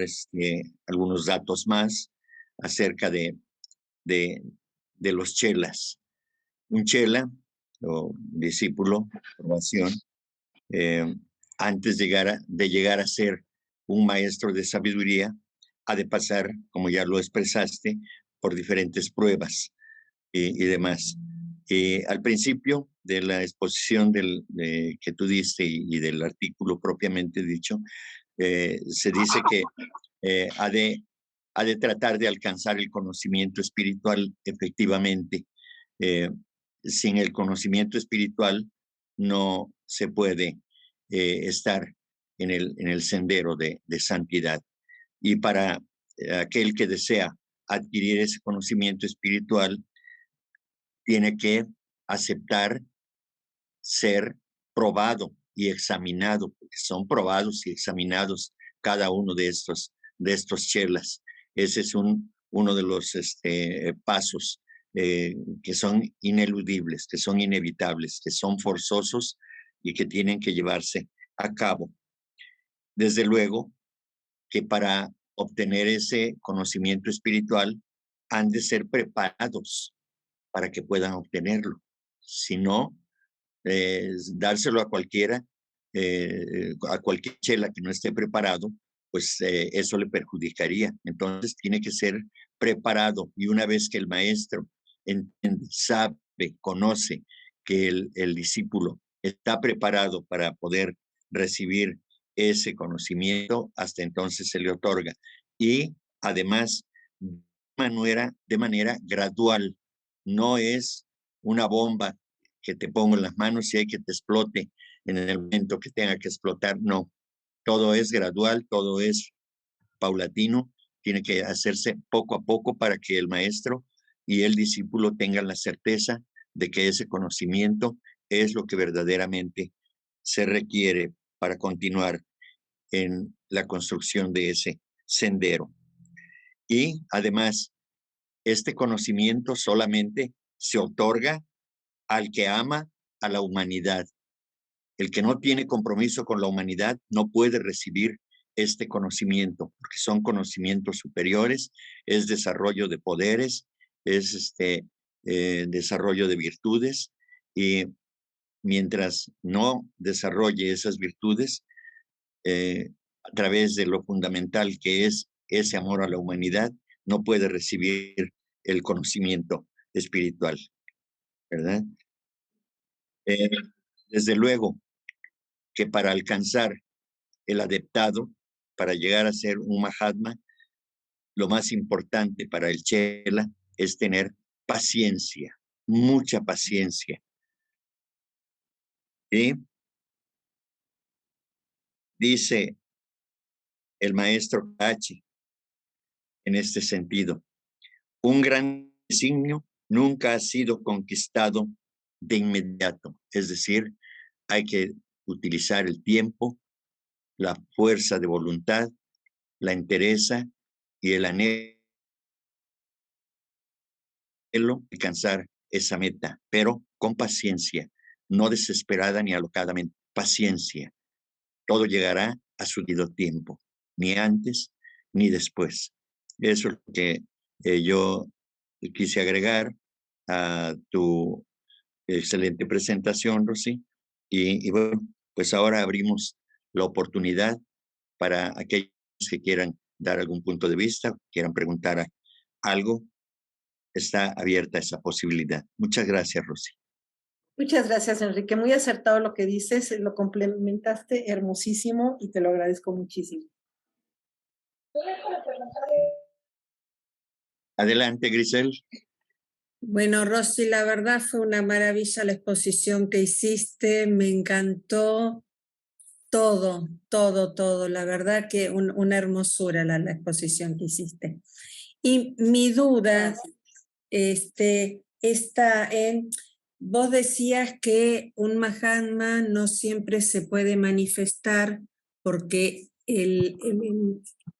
algunos datos más acerca de, de los chelas. Un chela o discípulo, formación, antes de llegar a ser un maestro de sabiduría, ha de pasar, como ya lo expresaste, por diferentes pruebas y demás. Al principio de la exposición que tú diste y del artículo propiamente dicho, se dice que ha de tratar de alcanzar el conocimiento espiritual efectivamente. Eh, Sin el conocimiento espiritual no se puede estar en el sendero de santidad. Y para aquel que desea adquirir ese conocimiento espiritual, tiene que aceptar ser probado y examinado, porque son probados y examinados cada uno de estos chelas. Ese es uno de los pasos que son ineludibles, que son inevitables, que son forzosos y que tienen que llevarse a cabo. Desde luego que para obtener ese conocimiento espiritual han de ser preparados para que puedan obtenerlo. Si no, dárselo a cualquier chela que no esté preparado, pues eso le perjudicaría. Entonces tiene que ser preparado y una vez que el maestro entiende, sabe, conoce que el discípulo está preparado para poder recibir ese conocimiento, hasta entonces se le otorga. Y además, de manera gradual, no es una bomba que te pongo en las manos y hay que te explote en el momento que tenga que explotar. No, todo es gradual, todo es paulatino, tiene que hacerse poco a poco para que el maestro y el discípulo tengan la certeza de que ese conocimiento es lo que verdaderamente se requiere para continuar en la construcción de ese sendero. Y además, este conocimiento solamente se otorga al que ama a la humanidad. El que no tiene compromiso con la humanidad no puede recibir este conocimiento, porque son conocimientos superiores, es desarrollo de poderes, es desarrollo de virtudes, y mientras no desarrolle esas virtudes, a través de lo fundamental que es ese amor a la humanidad, no puede recibir el conocimiento espiritual, ¿verdad? Desde luego que para alcanzar el adeptado, para llegar a ser un Mahatma, lo más importante para el chela es tener paciencia, mucha paciencia. Y dice el maestro Kachi en este sentido, un gran designio nunca ha sido conquistado de inmediato, es decir, hay que utilizar el tiempo, la fuerza de voluntad, la entereza y el anhelo alcanzar esa meta, pero con paciencia, no desesperada ni alocadamente, paciencia. Todo llegará a su debido tiempo, ni antes ni después. Eso es lo que yo quise agregar a tu excelente presentación, Rosy. Y bueno, pues ahora abrimos la oportunidad para aquellos que quieran dar algún punto de vista, quieran preguntar algo. Está abierta esa posibilidad. Muchas gracias, Rosy. Muchas gracias, Enrique. Muy acertado lo que dices, lo complementaste hermosísimo y te lo agradezco muchísimo. Adelante, Grisel. Bueno, Rosy, la verdad fue una maravilla la exposición que hiciste, me encantó todo, todo, todo. La verdad que una hermosura la exposición que hiciste. Y mi duda está en, vos decías que un Mahatma no siempre se puede manifestar porque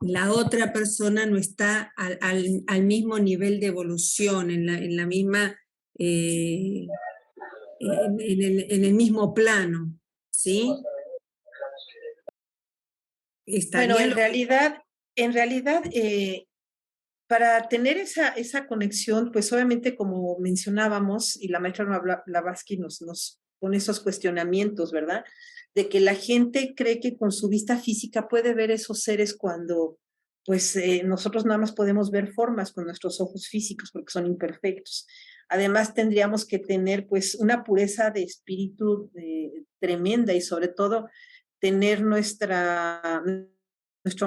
la otra persona no está al mismo nivel de evolución, en la misma, en el mismo plano, ¿sí? Bueno, en realidad, para tener esa conexión, pues obviamente como mencionábamos, y la maestra Blavatsky nos pone esos cuestionamientos, ¿verdad? De que la gente cree que con su vista física puede ver esos seres cuando pues nosotros nada más podemos ver formas con nuestros ojos físicos porque son imperfectos. Además tendríamos que tener pues una pureza de espíritu tremenda y sobre todo tener nuestro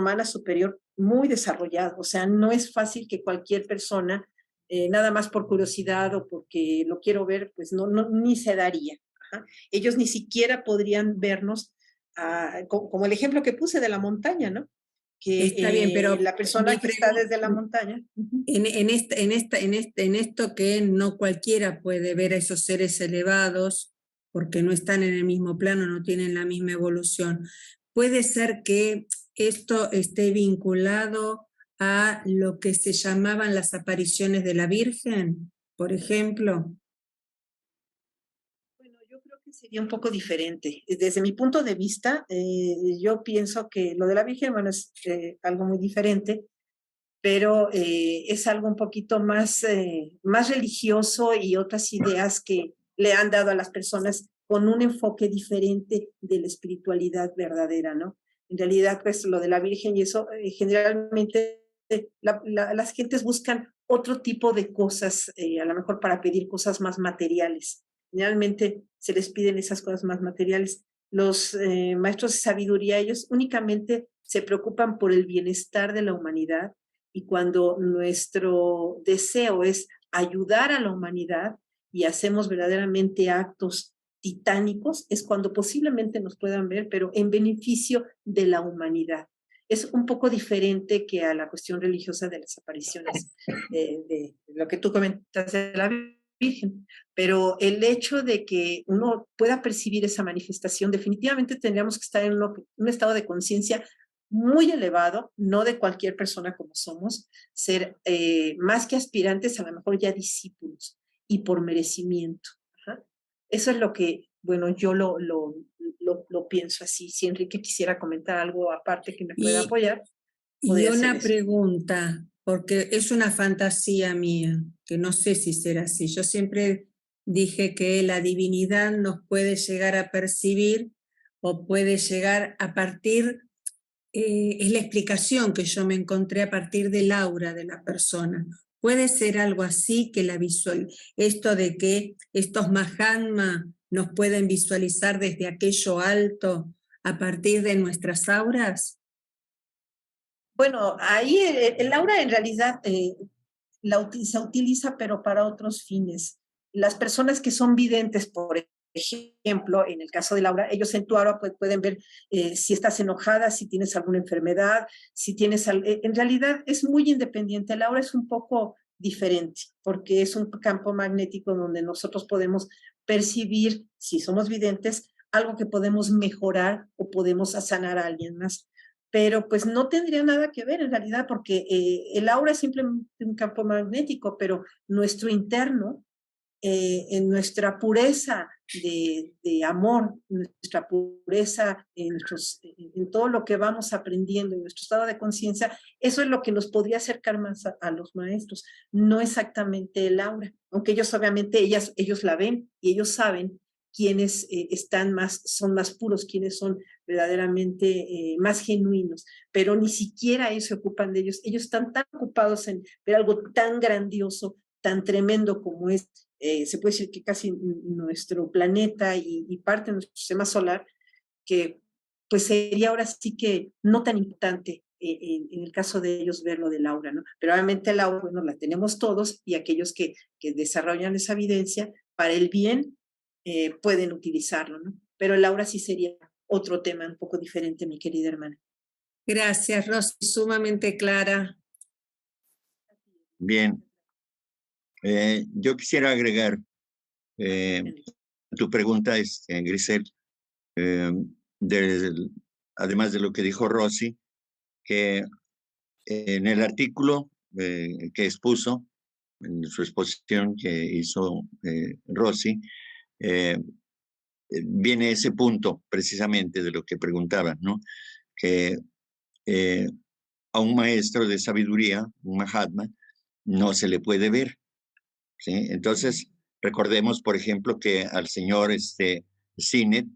mana superior muy desarrollado. O sea, no es fácil que cualquier persona, nada más por curiosidad o porque lo quiero ver, pues ni se daría. Ajá. Ellos ni siquiera podrían vernos, como el ejemplo que puse de la montaña, ¿no? Que está bien, pero la persona que está desde la montaña. En esto que no cualquiera puede ver a esos seres elevados porque no están en el mismo plano, no tienen la misma evolución. Puede ser que esto esté vinculado a lo que se llamaban las apariciones de la Virgen, por ejemplo. Bueno, yo creo que sería un poco diferente. Desde mi punto de vista, yo pienso que lo de la Virgen, bueno, es algo muy diferente, pero es algo un poquito más religioso y otras ideas que le han dado a las personas con un enfoque diferente de la espiritualidad verdadera, ¿no? En realidad, pues lo de la Virgen y eso, generalmente las gentes buscan otro tipo de cosas, a lo mejor para pedir cosas más materiales. Generalmente se les piden esas cosas más materiales. Los maestros de sabiduría, ellos únicamente se preocupan por el bienestar de la humanidad y cuando nuestro deseo es ayudar a la humanidad y hacemos verdaderamente actos titánicos, es cuando posiblemente nos puedan ver, pero en beneficio de la humanidad. Es un poco diferente que a la cuestión religiosa de las apariciones, de lo que tú comentas de la Virgen. Pero el hecho de que uno pueda percibir esa manifestación, definitivamente tendríamos que estar en un estado de conciencia muy elevado, no de cualquier persona como somos, ser más que aspirantes, a lo mejor ya discípulos y por merecimiento. Ajá. Eso es lo que, bueno, yo lo pienso así. Si Enrique quisiera comentar algo aparte que me pueda apoyar. Y una pregunta, porque es una fantasía mía, que no sé si será así. Yo siempre dije que la divinidad nos puede llegar a percibir o puede llegar a partir, es la explicación que yo me encontré a partir del aura de la persona. Puede ser algo así que esto de que estos Mahatma nos pueden visualizar desde aquello alto a partir de nuestras auras. Bueno, ahí el aura en realidad se utiliza, pero para otros fines. Las personas que son videntes, por ejemplo, en el caso de Laura, ellos en tu aura pueden ver si estás enojada, si tienes alguna enfermedad, si tienes... en realidad es muy independiente. El aura es un poco diferente porque es un campo magnético donde nosotros podemos percibir, si somos videntes, algo que podemos mejorar o podemos sanar a alguien más. Pero pues no tendría nada que ver en realidad porque el aura es simplemente un campo magnético, pero nuestro interno, en nuestra pureza de amor, nuestra pureza en todo lo que vamos aprendiendo, en nuestro estado de conciencia, eso es lo que nos podría acercar más a los maestros, no exactamente el aura, aunque ellos obviamente, ellos la ven y ellos saben quiénes son más puros, quiénes son verdaderamente más genuinos, pero ni siquiera ellos se ocupan de ellos. Ellos están tan ocupados en ver algo tan grandioso, tan tremendo como es, se puede decir que casi nuestro planeta y parte de nuestro sistema solar, que pues sería ahora sí que no tan importante en el caso de ellos ver lo del aura, ¿no? Pero obviamente el aura, bueno, la tenemos todos y aquellos que desarrollan esa evidencia para el bien pueden utilizarlo, ¿no? Pero el aura sí sería otro tema un poco diferente, mi querida hermana. Gracias, Rosy, sumamente clara. Bien. Yo quisiera agregar tu pregunta, Grisel, además de lo que dijo Rosy, que en el artículo que expuso, en su exposición que hizo Rosy, viene ese punto precisamente de lo que preguntaba, ¿no? Que a un maestro de sabiduría, un Mahatma, no se le puede ver, ¿sí? Entonces, recordemos, por ejemplo, que al señor Sinet,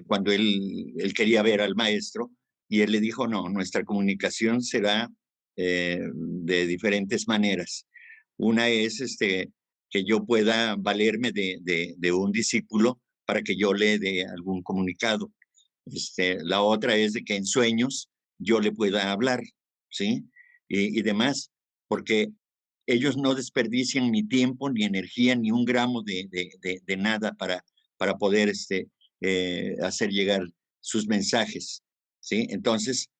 cuando él quería ver al maestro, y él le dijo, no, nuestra comunicación será de diferentes maneras. Una es que yo pueda valerme de un discípulo para que yo le dé algún comunicado. La otra es de que en sueños yo le pueda hablar, ¿sí? Y demás, porque ellos no desperdician ni tiempo, ni energía, ni un gramo de nada para poder hacer llegar sus mensajes, ¿sí? Entonces,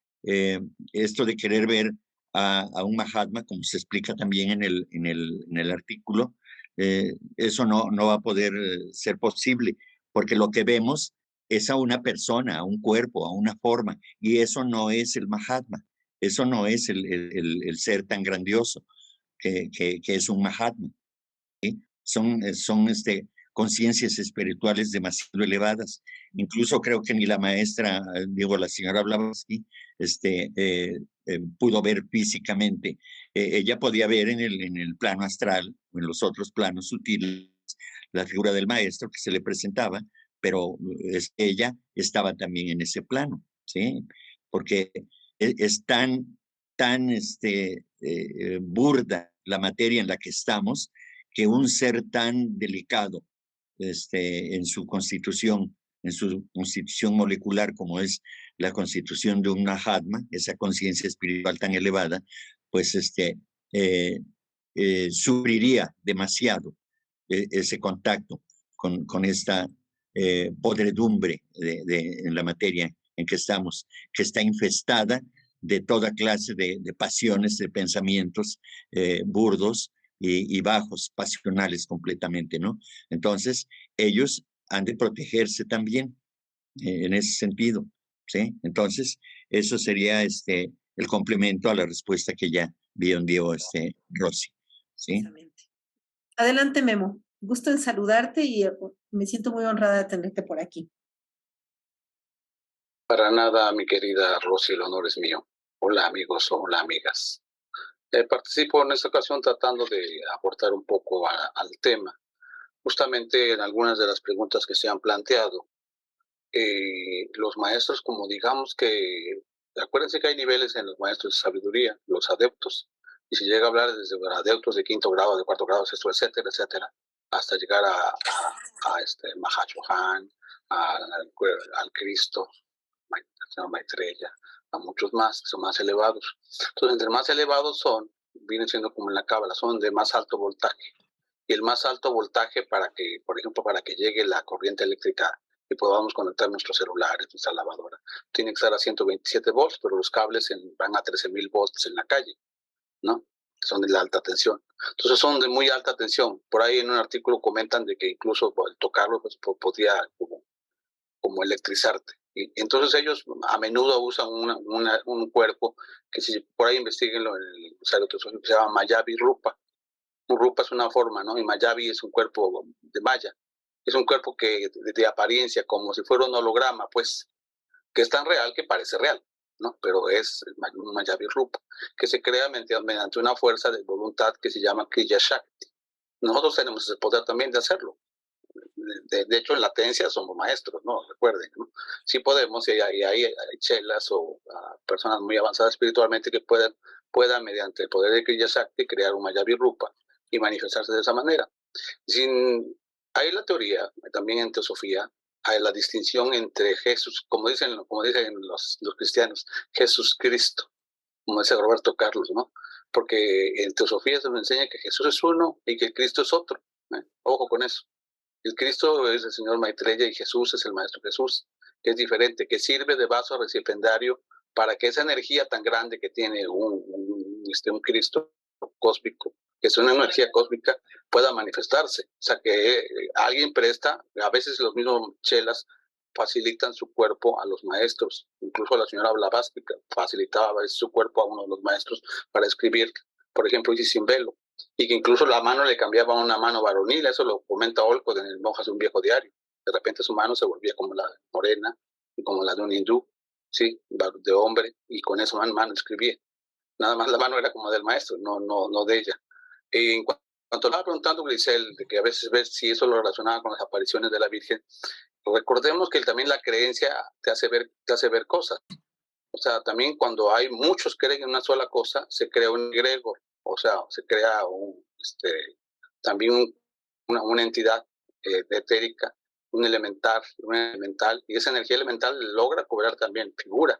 esto de querer ver a un Mahatma, como se explica también en el artículo, eso no va a poder ser posible, porque lo que vemos es a una persona, a un cuerpo, a una forma, y eso no es el Mahatma, eso no es el ser tan grandioso que es un Mahatma, ¿sí? Son conciencias espirituales demasiado elevadas. Incluso creo que ni la maestra, digo, la señora Blavatsky, pudo ver físicamente. Ella podía ver en el plano astral o en los otros planos sutiles la figura del maestro que se le presentaba, pero ella estaba también en ese plano, ¿sí? Porque es tan burda la materia en la que estamos, que un ser tan delicado en su constitución molecular como es la constitución de un Mahatma, esa conciencia espiritual tan elevada, pues sufriría demasiado ese contacto con esta podredumbre en la materia en que estamos, que está infestada de toda clase de pasiones, de pensamientos burdos y bajos, pasionales completamente, ¿no? Entonces, ellos han de protegerse también en ese sentido, ¿sí? Entonces, eso sería el complemento a la respuesta que ya dio Rosy, ¿sí? Adelante, Memo. Gusto en saludarte y me siento muy honrada de tenerte por aquí. Para nada, mi querida Rosy, el honor es mío. Hola, amigos, hola, amigas. Participo en esta ocasión tratando de aportar un poco al tema. Justamente en algunas de las preguntas que se han planteado, los maestros, como digamos que, acuérdense que hay niveles en los maestros de sabiduría, los adeptos, y se llega a hablar desde adeptos de 5º grado, de 4º grado, sexto, etcétera, etcétera, hasta llegar a Mahachohan, al Cristo, Maitreya, a muchos más que son más elevados. Entonces, entre más elevados son, vienen siendo como en la cábala, son de más alto voltaje. Y el más alto voltaje para que, por ejemplo, para que llegue la corriente eléctrica y podamos conectar nuestros celulares, nuestra lavadora, tiene que estar a 127 volts, pero los cables van a 13.000 volts en la calle, ¿no? Son de la alta tensión. Entonces son de muy alta tensión. Por ahí en un artículo comentan de que incluso al tocarlo pues, podía como electrizarte. Y entonces ellos a menudo usan un cuerpo que si por ahí investiguenlo en el que se llama Mayavi Rupa. Un Rupa es una forma, ¿no? Y Mayavi es un cuerpo de Maya. Es un cuerpo que de apariencia como si fuera un holograma, pues, que es tan real que parece real, ¿no? Pero es un Mayavi Rupa, que se crea mediante una fuerza de voluntad que se llama Kriya Shakti. Nosotros tenemos ese poder también de hacerlo. De hecho, en latencia somos maestros, ¿no? Recuerden, ¿no? Sí podemos, y hay chelas o personas muy avanzadas espiritualmente que puedan, mediante el poder de Kriya Shakti, crear un Mayavi Rupa y manifestarse de esa manera. Hay la teoría, también en teosofía, hay la distinción entre Jesús, como dicen los cristianos, Jesús Cristo, como dice Roberto Carlos, ¿no? Porque en Teosofía se nos enseña que Jesús es uno y que Cristo es otro. Ojo con eso. El Cristo es el Señor Maitreya y Jesús es el Maestro Jesús, que es diferente, que sirve de vaso recipiendario para que esa energía tan grande que tiene un Cristo cósmico, que es una energía cósmica, pueda manifestarse. O sea, que alguien presta, a veces los mismos chelas facilitan su cuerpo a los maestros. Incluso la señora Blavatsky facilitaba a veces su cuerpo a uno de los maestros para escribir, por ejemplo, Isis sin velo, y que incluso la mano le cambiaba a una mano varonil. Eso lo comenta Olcott en el Monjas de un viejo diario. De repente su mano se volvía como la morena y como la de un hindú, sí, de hombre, y con esa mano escribía. Nada más la mano era como del maestro, no de ella. Y en cuanto estaba preguntando Grisel, de que a veces ves si eso lo relacionaba con las apariciones de la Virgen, recordemos que también la creencia te hace ver cosas. O sea, también cuando hay muchos que creen en una sola cosa, se crea un egregor, o sea, se crea también una entidad etérica, un elemental, y esa energía elemental logra cobrar también figura.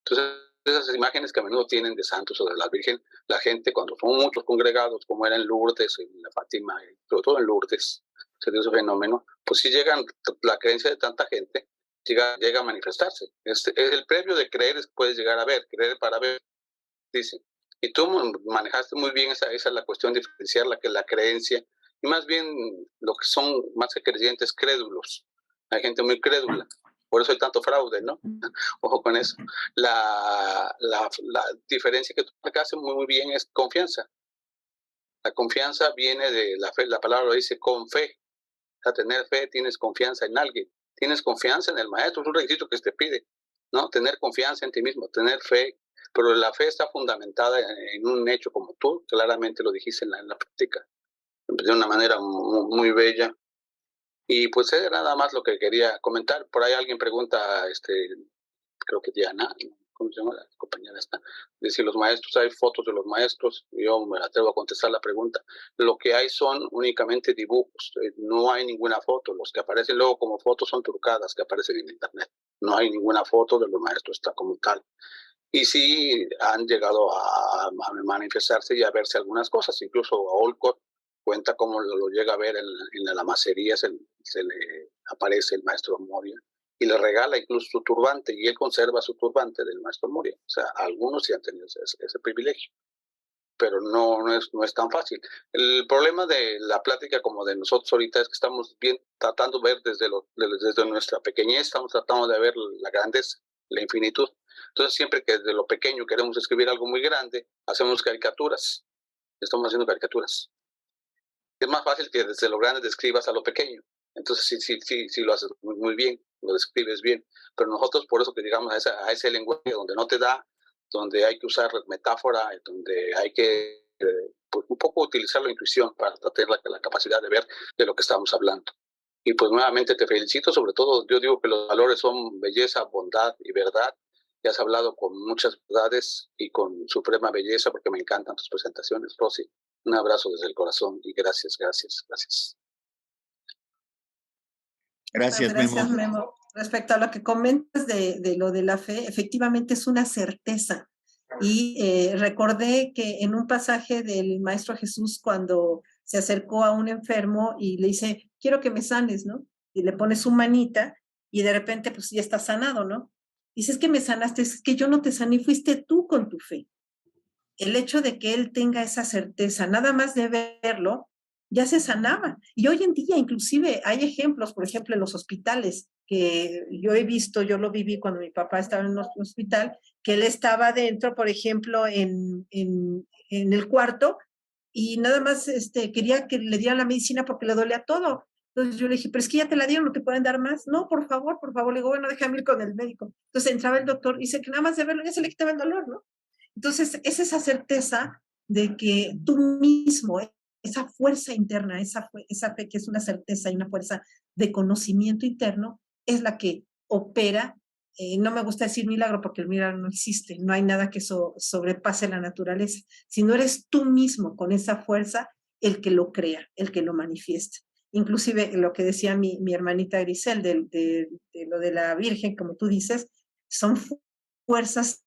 Entonces, esas imágenes que a menudo tienen de santos o de la Virgen, la gente cuando son muchos congregados, como era en Lourdes, en la Fátima, sobre todo en Lourdes, se dio ese fenómeno, pues sí llegan, la creencia de tanta gente llega a manifestarse. Es el previo de creer, puedes llegar a ver, creer para ver, dicen. Y tú manejaste muy bien esa es la cuestión de diferenciar la creencia, y más bien lo que son más que creyentes, crédulos. Hay gente muy crédula. Por eso hay tanto fraude, ¿no? Ojo con eso. La diferencia que tú marcaste muy bien es confianza. La confianza viene de la fe, la palabra lo dice con fe. O sea, tener fe, tienes confianza en alguien. Tienes confianza en el maestro, es un requisito que te pide, ¿no? Tener confianza en ti mismo, tener fe. Pero la fe está fundamentada en un hecho, como tú claramente lo dijiste en la práctica, de una manera muy bella. Y pues era nada más lo que quería comentar. Por ahí alguien pregunta, creo que Diana, ¿cómo se llama la compañera esta? De si los maestros, hay fotos de los maestros. Yo me atrevo a contestar la pregunta. Lo que hay son únicamente dibujos, no hay ninguna foto. Los que aparecen luego como fotos son trucadas que aparecen en internet. No hay ninguna foto de los maestros como tal. Y sí han llegado a manifestarse y a verse algunas cosas. Incluso a Olcott cuenta cómo lo llega a ver en la macería, se le aparece el maestro Moria y le regala incluso su turbante, y él conserva su turbante del maestro Moria. O sea, algunos sí han tenido ese privilegio, pero no es tan fácil. El problema de la plática como de nosotros ahorita es que estamos tratando de ver desde nuestra pequeñez, estamos tratando de ver la grandeza, la infinitud. Entonces, siempre que desde lo pequeño queremos escribir algo muy grande, hacemos caricaturas. Estamos haciendo caricaturas. Es más fácil que desde lo grande describas a lo pequeño. Entonces, sí lo haces muy bien, lo describes bien. Pero nosotros, por eso que llegamos a ese lenguaje donde no te da, donde hay que usar metáfora, donde hay que pues, un poco utilizar la intuición para tener la capacidad de ver de lo que estamos hablando. Y pues nuevamente te felicito, sobre todo yo digo que los valores son belleza, bondad y verdad. Y has hablado con muchas verdades y con suprema belleza, porque me encantan tus presentaciones, Rosy. Un abrazo desde el corazón y gracias. Gracias, Memo. Respecto a lo que comentas de lo de la fe, efectivamente es una certeza. Y recordé que en un pasaje del Maestro Jesús, cuando se acercó a un enfermo y le dice, quiero que me sanes, ¿no? Y le pone su manita y de repente pues ya está sanado, ¿no? Dices que me sanaste, es que yo no te sané, fuiste tú con tu fe. El hecho de que él tenga esa certeza, nada más de verlo, ya se sanaba. Y hoy en día inclusive hay ejemplos, por ejemplo, en los hospitales, que yo he visto, yo lo viví cuando mi papá estaba en un hospital, que él estaba dentro, por ejemplo, en el cuarto, y nada más quería que le dieran la medicina porque le dolía todo. Entonces yo le dije, pero es que ya te la dieron, ¿no te pueden dar más? No, por favor. Le digo, bueno, déjame ir con el médico. Entonces entraba el doctor y dice que nada más de verlo ya se le quitaba el dolor, ¿no? Entonces es esa certeza de que tú mismo, esa fuerza interna, esa fe que es una certeza y una fuerza de conocimiento interno, es la que opera. No me gusta decir milagro porque el milagro no existe, no hay nada que sobrepase la naturaleza, sino eres tú mismo con esa fuerza el que lo crea, el que lo manifiesta. Inclusive lo que decía mi hermanita Grisel de lo de la Virgen, como tú dices, son fuerzas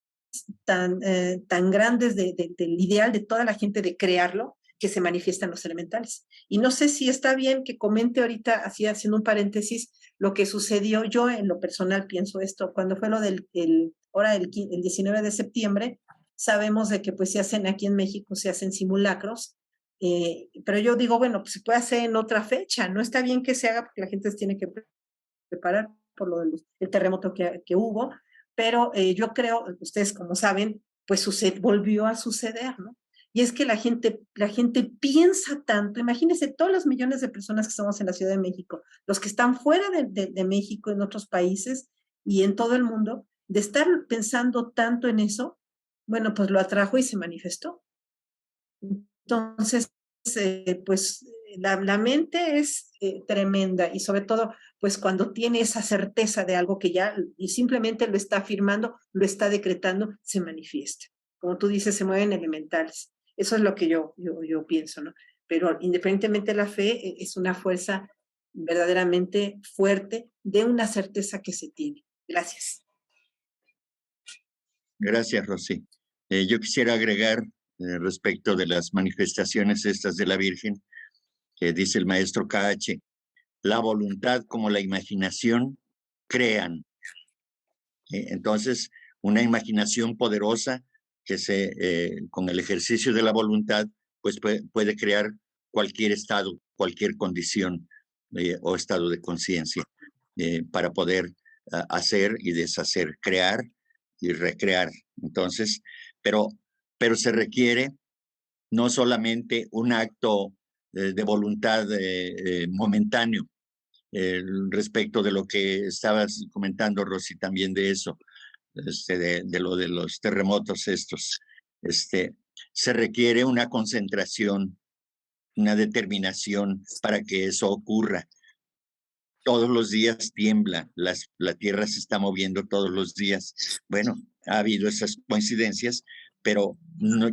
tan grandes del ideal de toda la gente de crearlo, que se manifiestan los elementales. Y no sé si está bien que comente ahorita, así haciendo un paréntesis, lo que sucedió. Yo en lo personal pienso esto, cuando fue lo del ahora el 19 de septiembre, sabemos de que pues se hacen aquí en México, se hacen simulacros, pero yo digo, bueno, pues se puede hacer en otra fecha, no está bien que se haga porque la gente se tiene que preparar por lo del terremoto que hubo, pero yo creo, ustedes como saben, pues volvió a suceder, ¿no? Y es que la gente piensa tanto, imagínense todos los millones de personas que estamos en la Ciudad de México, los que están fuera de México, en otros países y en todo el mundo, de estar pensando tanto en eso, bueno, pues lo atrajo y se manifestó. Entonces, pues la mente es tremenda y sobre todo, pues cuando tiene esa certeza de algo que ya y simplemente lo está afirmando, lo está decretando, se manifiesta. Como tú dices, se mueven elementales. Eso es lo que yo pienso, ¿no? Pero independientemente de la fe, es una fuerza verdaderamente fuerte de una certeza que se tiene. Gracias. Gracias, Rosy. Yo quisiera agregar respecto de las manifestaciones estas de la Virgen, que dice el maestro KH, la voluntad como la imaginación crean. Entonces, una imaginación poderosa que con el ejercicio de la voluntad, pues puede crear cualquier estado, cualquier condición o estado de conciencia para poder hacer y deshacer, crear y recrear. Entonces, pero se requiere no solamente un acto de voluntad momentáneo, respecto de lo que estabas comentando, Rosy, también de eso, de lo de los terremotos estos. Se requiere una concentración, una determinación para que eso ocurra. Todos los días tiembla, la tierra se está moviendo todos los días. Bueno, ha habido esas coincidencias, pero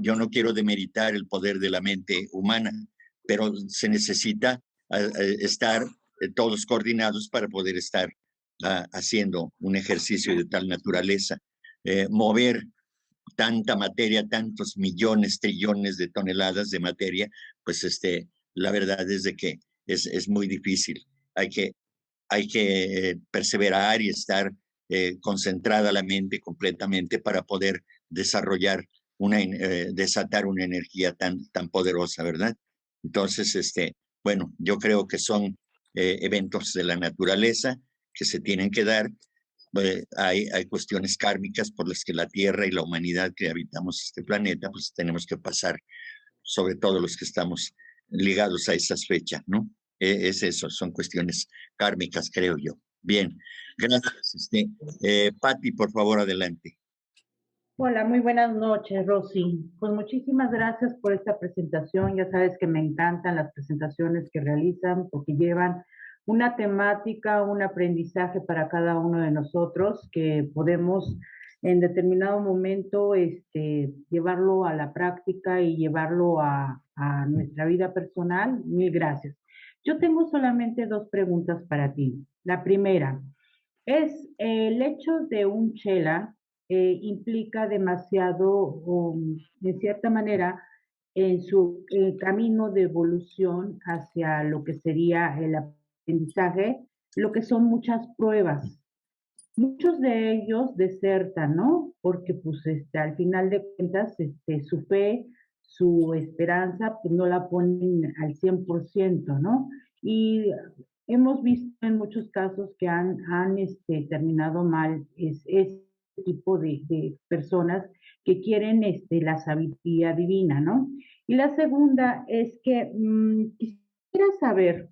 yo no quiero demeritar el poder de la mente humana, pero se necesita estar todos coordinados para poder estar haciendo un ejercicio de tal naturaleza. Mover tanta materia, tantos millones, trillones de toneladas de materia, pues la verdad es de que es muy difícil. Hay que perseverar y estar concentrada la mente completamente para poder desarrollar desatar una energía tan poderosa, ¿verdad? Entonces, bueno, yo creo que son eventos de la naturaleza que se tienen que dar. Hay cuestiones kármicas por las que la Tierra y la humanidad que habitamos este planeta, pues tenemos que pasar, sobre todo los que estamos ligados a esas fechas, ¿no? Es eso, son cuestiones kármicas, creo yo. Bien, gracias. Patti, por favor, adelante. Hola, muy buenas noches, Rosy. Pues muchísimas gracias por esta presentación. Ya sabes que me encantan las presentaciones que realizan porque llevan una temática, un aprendizaje para cada uno de nosotros que podemos en determinado momento llevarlo a la práctica y llevarlo a nuestra vida personal. Mil gracias. Yo tengo solamente dos preguntas para ti. La primera es el hecho de un chela implica demasiado, de cierta manera, en su camino de evolución hacia lo que sería el aprendizaje, lo que son muchas pruebas. Muchos de ellos desertan, ¿no? Porque pues al final de cuentas su fe, su esperanza, pues no la ponen al 100%, ¿no? Y hemos visto en muchos casos que han terminado mal ese tipo de personas que quieren la sabiduría divina, ¿no? Y la segunda es que quisiera saber,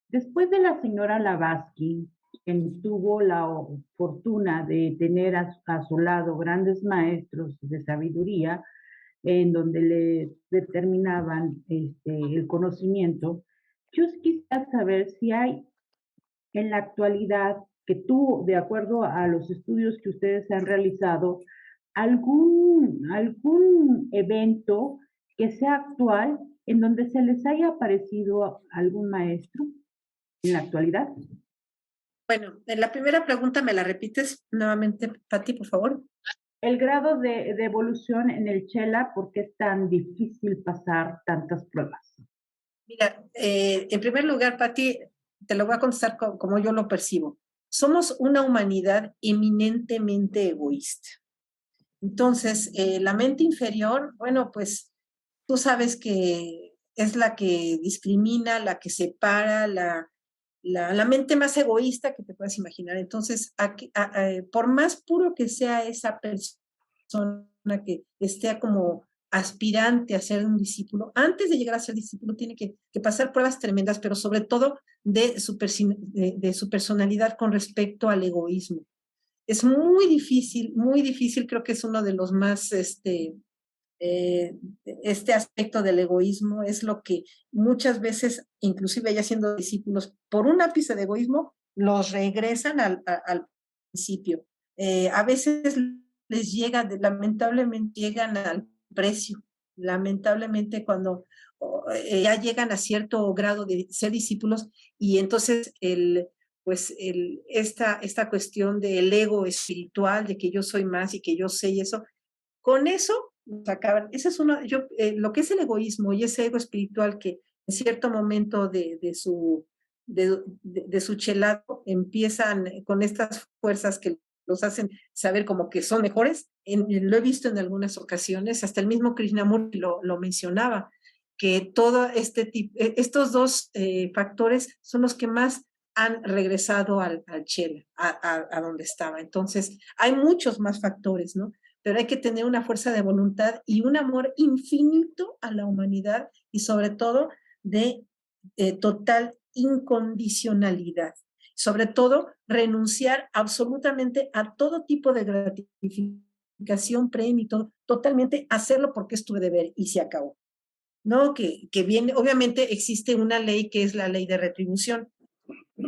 después de la señora Blavatsky, quien tuvo la fortuna de tener a su lado grandes maestros de sabiduría, en donde le determinaban el conocimiento, yo quisiera saber si hay en la actualidad, que tú, de acuerdo a los estudios que ustedes han realizado, algún evento que sea actual en donde se les haya aparecido algún maestro en la actualidad. Bueno, en la primera pregunta, ¿me la repites nuevamente, Patti, por favor? el grado de evolución en el Chela, ¿por qué es tan difícil pasar tantas pruebas? Mira, en primer lugar, Pati, te lo voy a contestar como yo lo percibo. Somos una humanidad eminentemente egoísta. Entonces, la mente inferior, bueno, pues tú sabes que es la que discrimina, la que separa, la mente más egoísta que te puedas imaginar. Entonces, por más puro que sea esa persona que esté como aspirante a ser un discípulo, antes de llegar a ser discípulo tiene que pasar pruebas tremendas, pero sobre todo de su personalidad con respecto al egoísmo. Es muy difícil, creo que es uno de los más, este aspecto del egoísmo es lo que muchas veces, inclusive ya siendo discípulos, por un ápice de egoísmo, los regresan al principio. A veces les lamentablemente llegan al precio, lamentablemente cuando ya llegan a cierto grado de ser discípulos y entonces esta cuestión del ego espiritual, de que yo soy más y que yo sé y eso, con eso acaban. Ese es lo que es el egoísmo y ese ego espiritual que en cierto momento de su chelado empiezan con estas fuerzas que los hacen saber como que son mejores. Lo he visto en algunas ocasiones, hasta el mismo Krishnamurti lo mencionaba, que todo estos dos factores son los que más han regresado al Chela, a donde estaba. Entonces, hay muchos más factores, ¿no? Pero hay que tener una fuerza de voluntad y un amor infinito a la humanidad y sobre todo de total incondicionalidad. Sobre todo, renunciar absolutamente a todo tipo de gratificación, premio y todo, totalmente hacerlo porque es tu deber y se acabó. ¿No? Que viene, obviamente existe una ley que es la ley de retribución,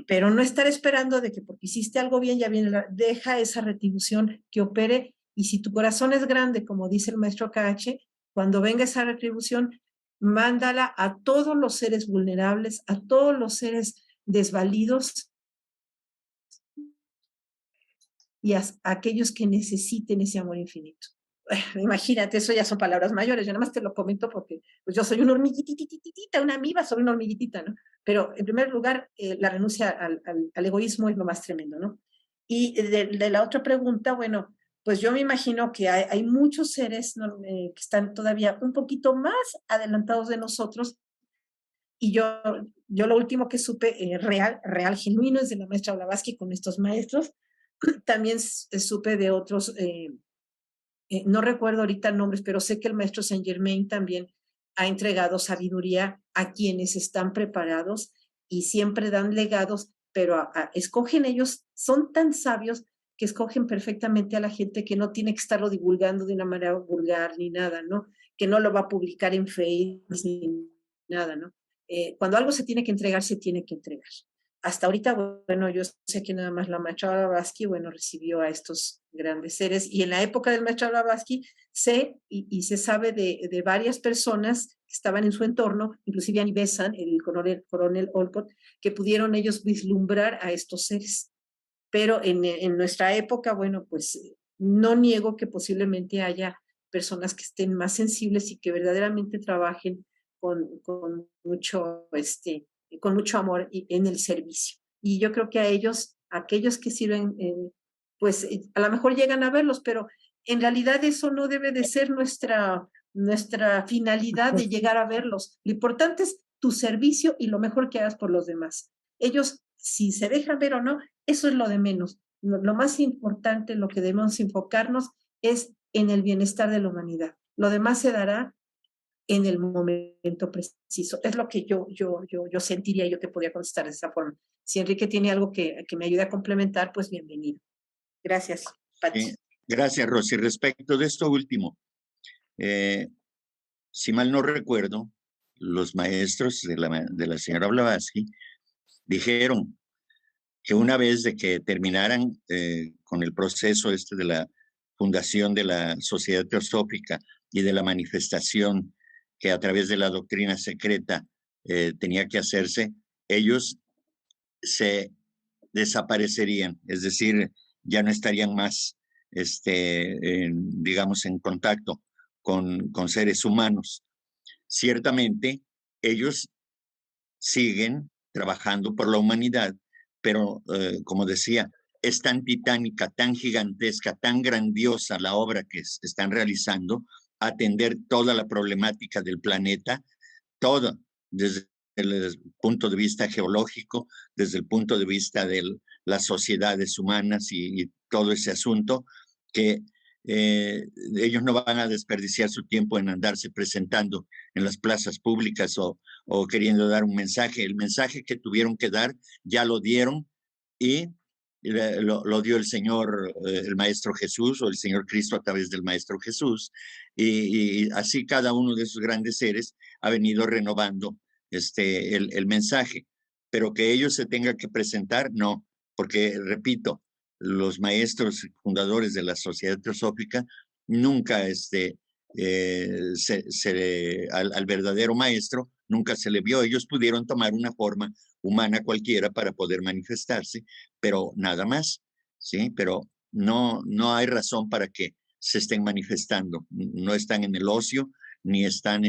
pero no estar esperando de que porque hiciste algo bien ya viene, deja esa retribución que opere. Y si tu corazón es grande, como dice el maestro KH, cuando venga esa retribución, mándala a todos los seres vulnerables, a todos los seres desvalidos y a aquellos que necesiten ese amor infinito. Imagínate, eso ya son palabras mayores, yo nada más te lo comento porque pues yo soy una hormiguititita, una amiba, soy una hormiguitita, ¿no? Pero en primer lugar, la renuncia al egoísmo es lo más tremendo, ¿no? Y de la otra pregunta, bueno, pues yo me imagino que hay muchos seres, ¿no? Que están todavía un poquito más adelantados de nosotros y yo lo último que supe, real, genuino, es de la maestra Blavatsky con estos maestros. También supe de otros, no recuerdo ahorita nombres, pero sé que el maestro Saint Germain también ha entregado sabiduría a quienes están preparados y siempre dan legados, pero escogen ellos, son tan sabios que escogen perfectamente a la gente que no tiene que estarlo divulgando de una manera vulgar ni nada, ¿no? Que no lo va a publicar en Facebook ni nada, ¿no? Cuando algo se tiene que entregar, se tiene que entregar. Hasta ahorita, bueno, yo sé que nada más la maestra Blavatsky, bueno, recibió a estos grandes seres y en la época del maestro Blavatsky sé y se sabe de varias personas que estaban en su entorno, inclusive Annie Besant, el coronel Olcott, que pudieron ellos vislumbrar a estos seres. Pero en nuestra época, bueno, pues no niego que posiblemente haya personas que estén más sensibles y que verdaderamente trabajen con mucho amor en el servicio. Y yo creo que a ellos, aquellos que sirven, pues a lo mejor llegan a verlos, pero en realidad eso no debe de ser nuestra finalidad de llegar a verlos. Lo importante es tu servicio y lo mejor que hagas por los demás. Ellos, si se dejan ver o no, eso es lo de menos. Lo más importante, lo que debemos enfocarnos es en el bienestar de la humanidad. Lo demás se dará en el momento preciso. Es lo que yo sentiría y yo te podría contestar de esa forma. Si Enrique tiene algo que me ayude a complementar, pues bienvenido. Gracias, Pati. Gracias, Rosy. Respecto de esto último, si mal no recuerdo, los maestros de la señora Blavatsky dijeron que una vez de que terminaran con el proceso de la fundación de la Sociedad Teosófica y de la manifestación que a través de la doctrina secreta tenía que hacerse, ellos se desaparecerían, es decir, ya no estarían más digamos, en contacto con seres humanos. Ciertamente, ellos siguen trabajando por la humanidad, pero como decía, es tan titánica, tan gigantesca, tan grandiosa la obra que están realizando, atender toda la problemática del planeta, toda, desde el punto de vista geológico, desde el punto de vista de las sociedades humanas y todo ese asunto, que ellos no van a desperdiciar su tiempo en andarse presentando en las plazas públicas o queriendo dar un mensaje. El mensaje que tuvieron que dar ya lo dieron y lo dio el Señor, el Maestro Jesús o el Señor Cristo a través del Maestro Jesús. Y así cada uno de esos grandes seres ha venido renovando el mensaje. Pero que ellos se tengan que presentar, no, porque, repito, los maestros fundadores de la Sociedad Teosófica nunca al verdadero maestro nunca se le vio. Ellos pudieron tomar una forma humana cualquiera para poder manifestarse, pero nada más, ¿sí? Pero no hay razón para que se estén manifestando. No están en el ocio, ni están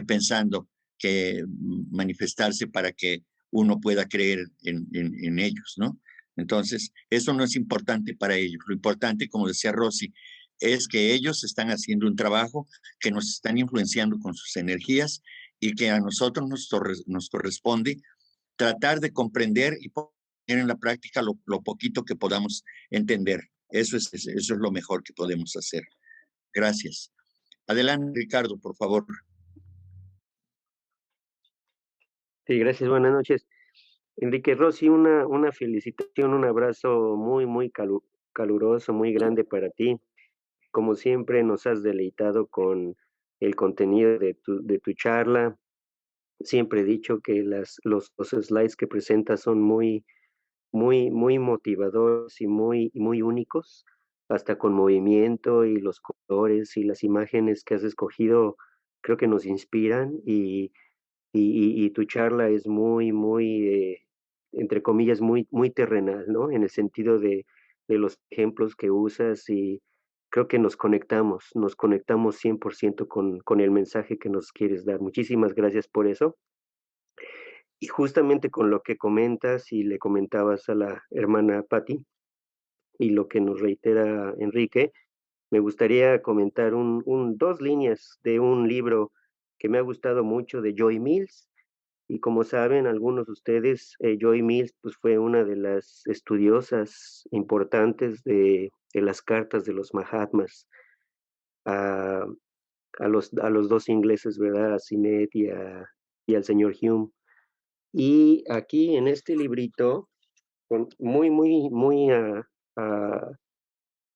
pensando que manifestarse para que uno pueda creer en ellos, ¿no? Entonces, eso no es importante para ellos. Lo importante, como decía Rosy, es que ellos están haciendo un trabajo que nos están influenciando con sus energías y que a nosotros nos corresponde tratar de comprender y poner en la práctica lo poquito que podamos entender. Eso es lo mejor que podemos hacer. Gracias. Adelante, Ricardo, por favor. Sí, gracias, buenas noches. Enrique Rossi, una felicitación, un abrazo muy caluroso, muy grande para ti. Como siempre, nos has deleitado con el contenido de tu charla. Siempre he dicho que los slides que presentas son muy motivadores y muy únicos, hasta con movimiento y los colores y las imágenes que has escogido, creo que nos inspiran y tu charla es entre comillas, muy terrenal, ¿no? En el sentido de los ejemplos que usas y creo que nos conectamos 100% con el mensaje que nos quieres dar. Muchísimas gracias por eso. Y justamente con lo que comentas y le comentabas a la hermana Patti y lo que nos reitera Enrique, me gustaría comentar dos líneas de un libro que me ha gustado mucho de Joy Mills. Y como saben algunos de ustedes, Joy Mills pues, fue una de las estudiosas importantes de las cartas de los Mahatmas a los dos ingleses, ¿verdad? A Sinet y al señor Hume. Y aquí en este librito, muy a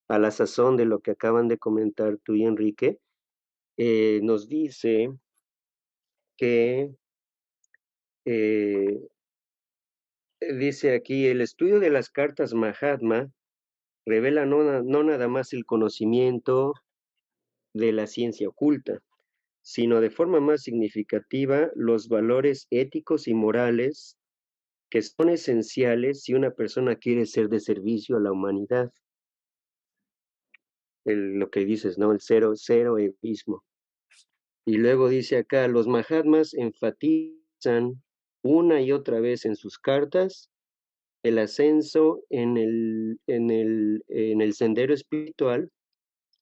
la sazón de lo que acaban de comentar tú y Enrique, nos dice que dice aquí, el estudio de las cartas Mahatma revela no nada más el conocimiento de la ciencia oculta, sino de forma más significativa los valores éticos y morales que son esenciales si una persona quiere ser de servicio a la humanidad. Lo que dices, ¿no? El cero egoísmo. Y luego dice acá, los Mahatmas enfatizan una y otra vez en sus cartas el ascenso en el sendero espiritual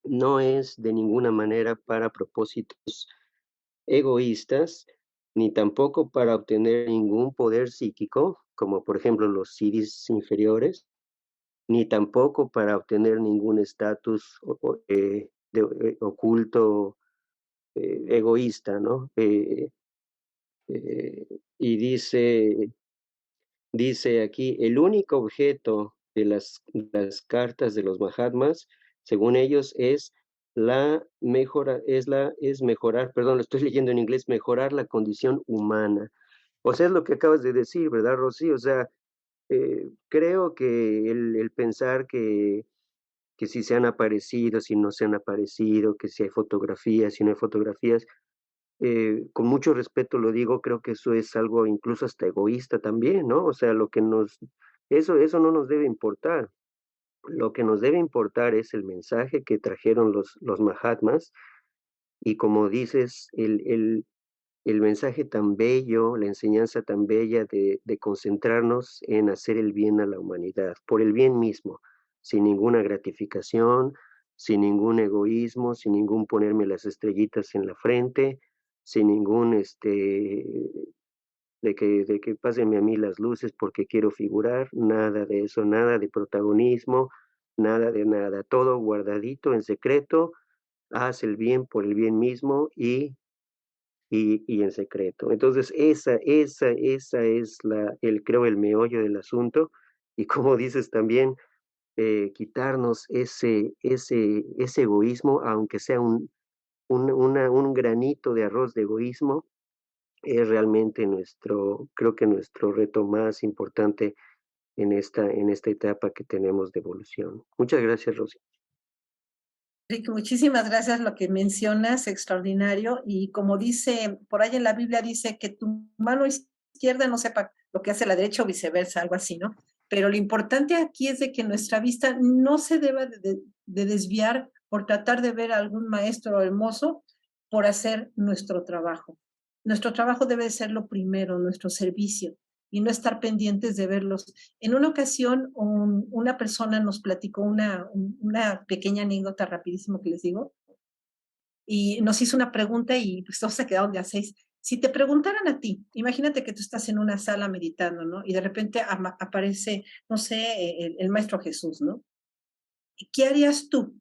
no es de ninguna manera para propósitos egoístas, ni tampoco para obtener ningún poder psíquico, como por ejemplo los siddhis inferiores, ni tampoco para obtener ningún estatus oculto egoísta, ¿no? Y dice aquí, el único objeto de las cartas de los Mahatmas, según ellos, es mejorar, perdón, lo estoy leyendo en inglés, mejorar la condición humana. O sea, es lo que acabas de decir, ¿verdad, Rosy? O sea, creo que el pensar que si se han aparecido, si no se han aparecido, que si hay fotografías, si no hay fotografías, con mucho respeto lo digo, creo que eso es algo incluso hasta egoísta también, ¿no? O sea, eso no nos debe importar, Lo que nos debe importar es el mensaje que trajeron los Mahatmas, y como dices, el mensaje tan bello, la enseñanza tan bella de concentrarnos en hacer el bien a la humanidad, por el bien mismo, sin ninguna gratificación, sin ningún egoísmo, sin ningún ponerme las estrellitas en la frente, sin ningún de que pásenme a mí las luces porque quiero figurar, nada de eso, nada de protagonismo, nada de nada, todo guardadito en secreto, haz el bien por el bien mismo y en secreto. Entonces, esa es creo, el meollo del asunto. Y como dices también, quitarnos ese egoísmo, aunque sea un granito de arroz de egoísmo, es realmente creo que nuestro reto más importante en esta etapa que tenemos de evolución. Muchas gracias, Rosy. Rick, muchísimas gracias. Lo que mencionas, extraordinario. Y como dice, por ahí en la Biblia dice que tu mano izquierda no sepa lo que hace la derecha o viceversa, algo así, ¿no? Pero lo importante aquí es de que nuestra vista no se deba de desviar por tratar de ver a algún maestro hermoso por hacer nuestro trabajo. Nuestro trabajo debe ser lo primero, nuestro servicio, y no estar pendientes de verlos. En una ocasión, una persona nos platicó una pequeña anécdota rapidísimo que les digo, y nos hizo una pregunta y pues todos se quedaron de a 6. Si te preguntaran a ti, imagínate que tú estás en una sala meditando, ¿no? Y de repente aparece, no sé, el Maestro Jesús, ¿no? ¿Qué harías tú?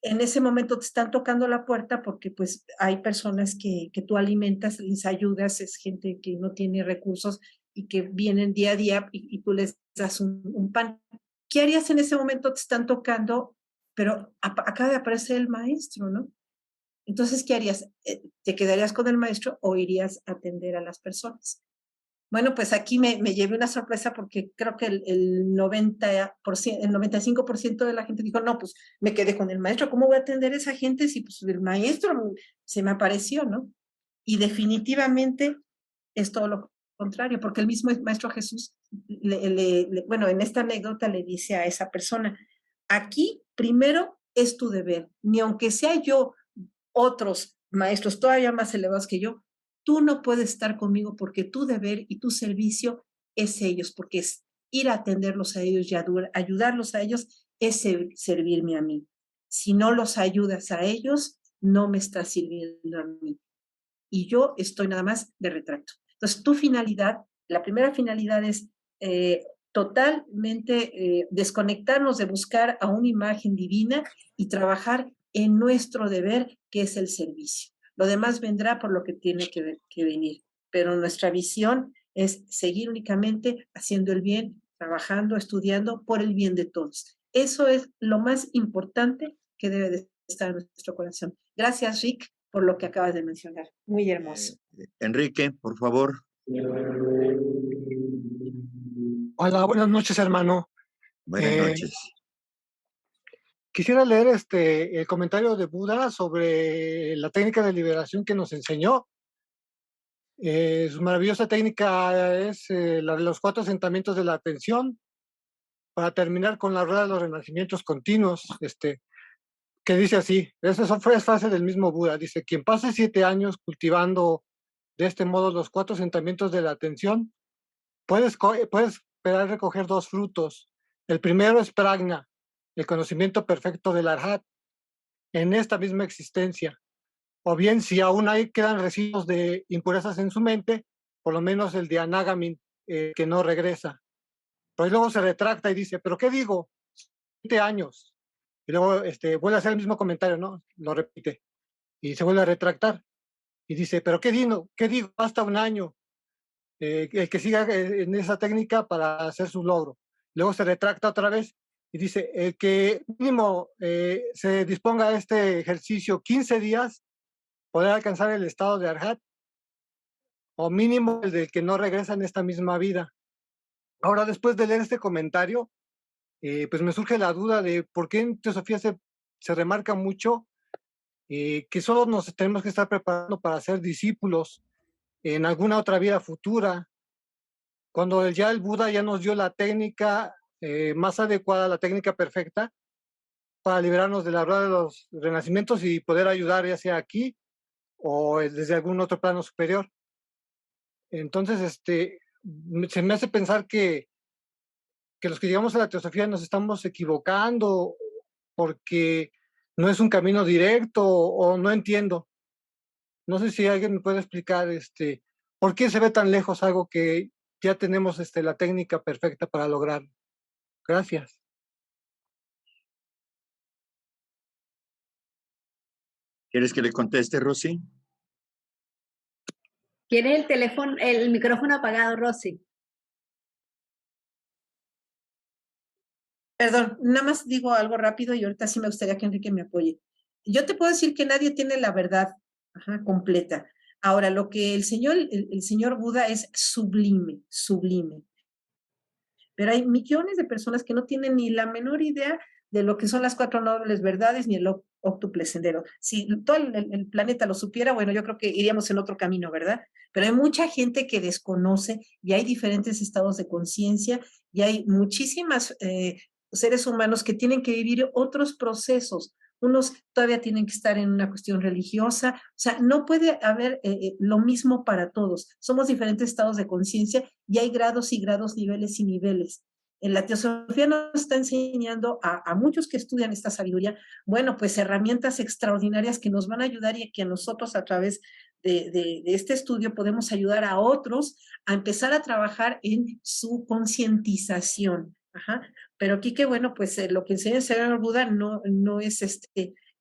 En ese momento te están tocando la puerta porque pues hay personas que tú alimentas, les ayudas, es gente que no tiene recursos y que vienen día a día y tú les das un pan. ¿Qué harías en ese momento? Te están tocando, pero acaba de aparecer el maestro, ¿no? Entonces, ¿qué harías? ¿Te quedarías con el maestro o irías a atender a las personas? Bueno, pues aquí me llevé una sorpresa porque creo que el 90%, el 95% de la gente dijo, no, pues me quedé con el maestro, ¿cómo voy a atender a esa gente si pues el maestro se me apareció, ¿no? Y definitivamente es todo lo contrario, porque el mismo maestro Jesús, bueno, en esta anécdota le dice a esa persona, aquí primero es tu deber, ni aunque sea yo otros maestros todavía más elevados que yo, tú no puedes estar conmigo porque tu deber y tu servicio es ellos, porque es ir a atenderlos a ellos y ayudarlos a ellos es servirme a mí. Si no los ayudas a ellos, no me estás sirviendo a mí. Y yo estoy nada más de retrato. Entonces, tu finalidad, la primera finalidad es totalmente desconectarnos de buscar a una imagen divina y trabajar en nuestro deber, que es el servicio. Lo demás vendrá por lo que tiene que venir, pero nuestra visión es seguir únicamente haciendo el bien, trabajando, estudiando por el bien de todos. Eso es lo más importante que debe de estar en nuestro corazón. Gracias, Rick, por lo que acabas de mencionar. Muy hermoso. Enrique, por favor. Hola, buenas noches, hermano. Buenas noches. Quisiera leer el comentario de Buda sobre la técnica de liberación que nos enseñó. Su maravillosa técnica es la de los 4 asentamientos de la atención, para terminar con la rueda de los renacimientos continuos, que dice así, esa fue frase del mismo Buda, dice, quien pase 7 años cultivando de este modo los 4 asentamientos de la atención, puede esperar recoger 2 frutos. El primero es prajna, el conocimiento perfecto del Arhat, en esta misma existencia. O bien, si aún quedan residuos de impurezas en su mente, por lo menos el de Anagamin, que no regresa. Pero luego se retracta y dice, ¿pero qué digo? 7 años. Y luego vuelve a hacer el mismo comentario, ¿no? Lo repite. Y se vuelve a retractar. Y dice, ¿pero qué digo? Basta 1 año. El que siga en esa técnica para hacer su logro. Luego se retracta otra vez y dice, el que mínimo se disponga a este ejercicio 15 días, podrá alcanzar el estado de Arhat, o mínimo el del que no regresa en esta misma vida. Ahora, después de leer este comentario, pues me surge la duda de por qué en Teosofía se remarca mucho que solo nos tenemos que estar preparando para ser discípulos en alguna otra vida futura, cuando ya el Buda ya nos dio la técnica más adecuada, la técnica perfecta para liberarnos de la rueda de los renacimientos y poder ayudar ya sea aquí o desde algún otro plano superior. Entonces, se me hace pensar que los que llegamos a la teosofía nos estamos equivocando porque no es un camino directo o no entiendo. No sé si alguien me puede explicar por qué se ve tan lejos algo que ya tenemos la técnica perfecta para lograr. Gracias. ¿Quieres que le conteste, Rosy? ¿Tienes el micrófono apagado, Rosy? Perdón, nada más digo algo rápido y ahorita sí me gustaría que Enrique me apoye. Yo te puedo decir que nadie tiene la verdad completa. Ahora, lo que el señor Buda es sublime, sublime. Pero hay millones de personas que no tienen ni la menor idea de lo que son las 4 nobles verdades ni el óctuple sendero. Si todo el planeta lo supiera, bueno, yo creo que iríamos en otro camino, ¿verdad? Pero hay mucha gente que desconoce y hay diferentes estados de conciencia y hay muchísimas seres humanos que tienen que vivir otros procesos. Unos todavía tienen que estar en una cuestión religiosa, o sea, no puede haber lo mismo para todos. Somos diferentes estados de conciencia y hay grados y grados, niveles y niveles. En la teosofía nos está enseñando a muchos que estudian esta sabiduría, bueno, pues herramientas extraordinarias que nos van a ayudar y que a nosotros a través de este estudio podemos ayudar a otros a empezar a trabajar en su concientización. Pero aquí que bueno, pues lo que enseña el señor Buda no es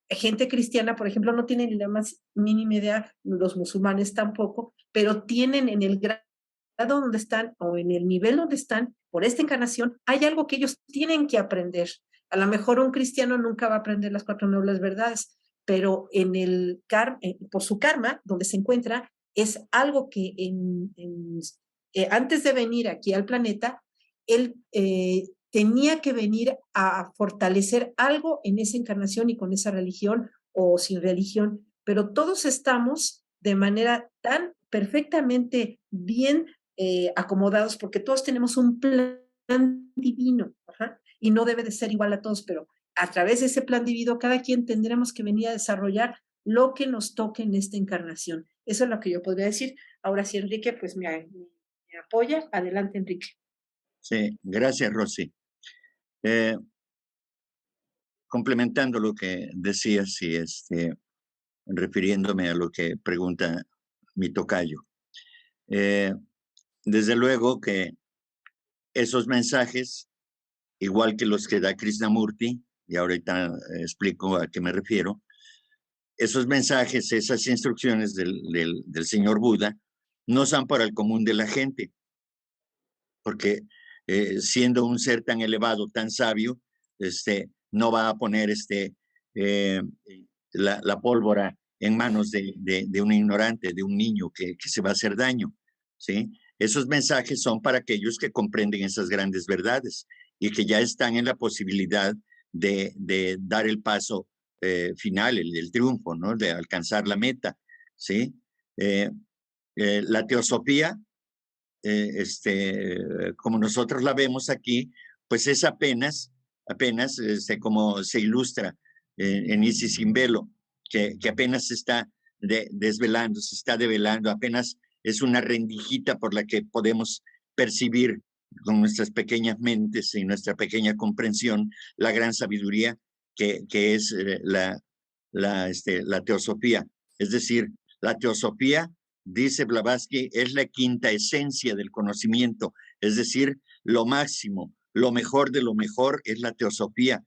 gente cristiana, por ejemplo, no tienen ni la más mínima idea, los musulmanes tampoco, pero tienen en el grado donde están o en el nivel donde están por esta encarnación, hay algo que ellos tienen que aprender. A lo mejor un cristiano nunca va a aprender las 4 nobles verdades, pero por su karma, donde se encuentra, es algo que antes de venir aquí al planeta, él tenía que venir a fortalecer algo en esa encarnación y con esa religión o sin religión, pero todos estamos de manera tan perfectamente bien acomodados porque todos tenemos un plan divino y no debe de ser igual a todos, pero a través de ese plan divino cada quien tendremos que venir a desarrollar lo que nos toque en esta encarnación. Eso es lo que yo podría decir. Ahora sí, Enrique, pues me apoya. Adelante, Enrique. Sí, gracias, Rosy. Complementando lo que decías y refiriéndome a lo que pregunta mi tocayo. Desde luego que esos mensajes, igual que los que da Krishnamurti, y ahorita explico a qué me refiero, esos mensajes, esas instrucciones del señor Buda, no son para el común de la gente, porque siendo un ser tan elevado, tan sabio, no va a poner la pólvora en manos de un ignorante, de un niño que se va a hacer daño, ¿sí? Esos mensajes son para aquellos que comprenden esas grandes verdades y que ya están en la posibilidad de dar el paso final, el triunfo, ¿no? De alcanzar la meta, ¿sí? La teosofía, como nosotros la vemos aquí, pues es apenas como se ilustra en Isis sin velo, que apenas se está desvelando, se está develando, apenas es una rendijita por la que podemos percibir con nuestras pequeñas mentes y nuestra pequeña comprensión la gran sabiduría que es la teosofía. Es decir, la teosofía, dice Blavatsky, es la quinta esencia del conocimiento, es decir, lo máximo, lo mejor de lo mejor es la teosofía.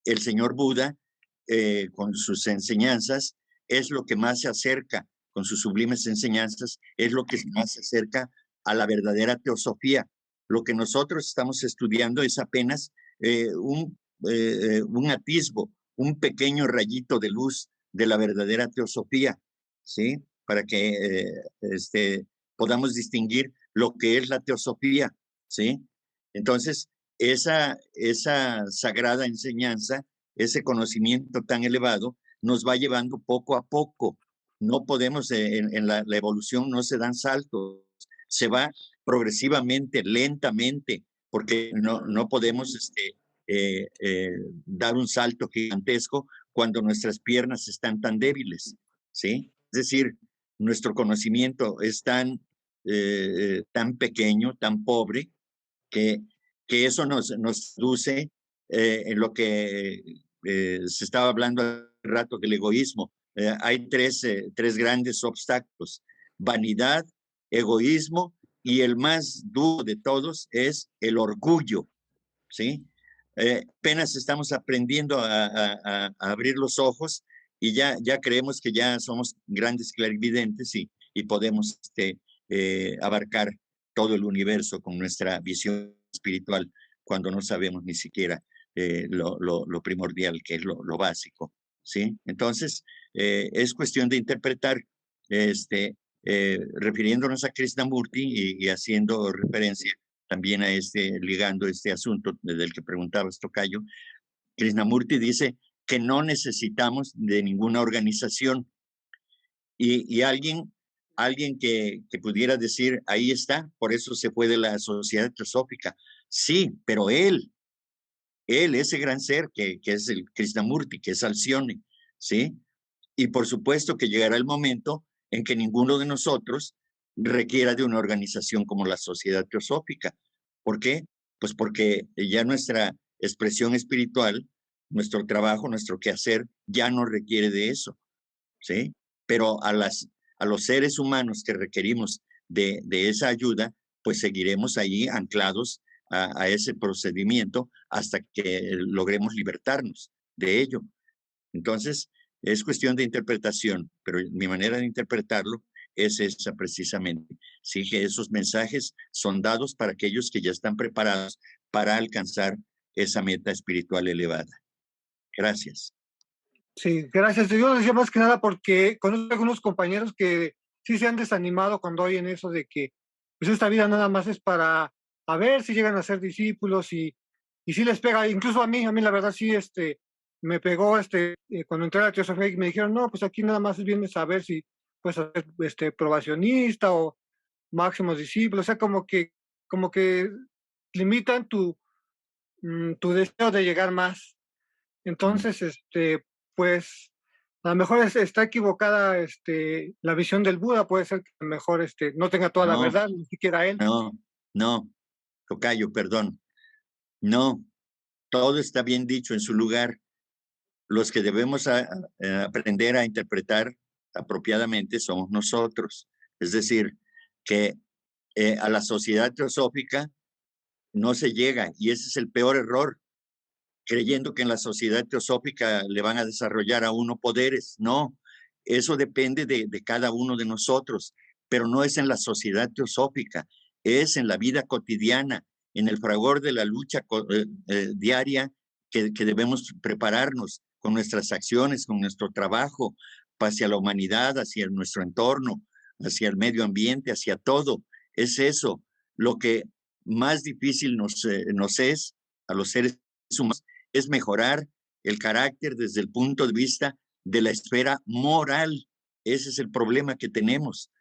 El señor Buda, con sus enseñanzas, es lo que más se acerca, con sus sublimes enseñanzas, es lo que más se acerca a la verdadera teosofía. Lo que nosotros estamos estudiando es apenas un atisbo, un pequeño rayito de luz de la verdadera teosofía, ¿sí? Para que podamos distinguir lo que es la teosofía, ¿sí? Entonces, esa sagrada enseñanza, ese conocimiento tan elevado, nos va llevando poco a poco. No podemos, en la evolución no se dan saltos, se va progresivamente, lentamente, porque no podemos dar un salto gigantesco cuando nuestras piernas están tan débiles, ¿sí? Es decir, nuestro conocimiento es tan pequeño, tan pobre, que eso nos reduce en lo que se estaba hablando hace rato del egoísmo. Hay tres grandes obstáculos: vanidad, egoísmo, y el más duro de todos es el orgullo, ¿sí? Apenas estamos aprendiendo a abrir los ojos y ya creemos que ya somos grandes clarividentes y podemos abarcar todo el universo con nuestra visión espiritual, cuando no sabemos ni siquiera lo primordial, que es lo básico, ¿sí? Entonces, es cuestión de interpretar, refiriéndonos a Krishnamurti y haciendo referencia también a ligando este asunto del que preguntabas, tocayo. Krishnamurti dice que no necesitamos de ninguna organización, y alguien que pudiera decir, ahí está, por eso se fue de la sociedad teosófica. Sí, pero él, ese gran ser que es el Krishnamurti, que es Alcione, ¿sí? Y por supuesto que llegará el momento en que ninguno de nosotros requiera de una organización como la sociedad teosófica. ¿Por qué? Pues porque ya nuestra expresión espiritual, nuestro trabajo, nuestro quehacer, ya no requiere de eso, ¿sí? Pero a los seres humanos que requerimos de esa ayuda, pues seguiremos ahí anclados a ese procedimiento hasta que logremos libertarnos de ello. Entonces, es cuestión de interpretación, pero mi manera de interpretarlo es esa precisamente. Sí, que esos mensajes son dados para aquellos que ya están preparados para alcanzar esa meta espiritual elevada. Gracias. Sí, gracias. Yo lo decía más que nada porque conozco algunos compañeros que sí se han desanimado cuando oyen eso de que pues esta vida nada más es para a ver si llegan a ser discípulos y sí les pega. Incluso a mí la verdad sí me pegó cuando entré a la teosofía y me dijeron, no, pues aquí nada más vienes a ver si puedes ser probacionista o máximos discípulos. O sea, como que limitan tu deseo de llegar más. Entonces, pues a lo mejor está equivocada la visión del Buda. Puede ser que a lo mejor no tenga toda la verdad, ni siquiera él. No, tocayo, perdón. No, todo está bien dicho en su lugar. Los que debemos aprender a interpretar apropiadamente somos nosotros. Es decir, que a la sociedad teosófica no se llega, y ese es el peor error, creyendo que en la sociedad teosófica le van a desarrollar a uno poderes. No, eso depende de cada uno de nosotros, pero no es en la sociedad teosófica, es en la vida cotidiana, en el fragor de la lucha diaria que debemos prepararnos con nuestras acciones, con nuestro trabajo, hacia la humanidad, hacia nuestro entorno, hacia el medio ambiente, hacia todo. Es eso lo que más difícil nos es a los seres humanos, es mejorar el carácter desde el punto de vista de la esfera moral. Ese es el problema que tenemos,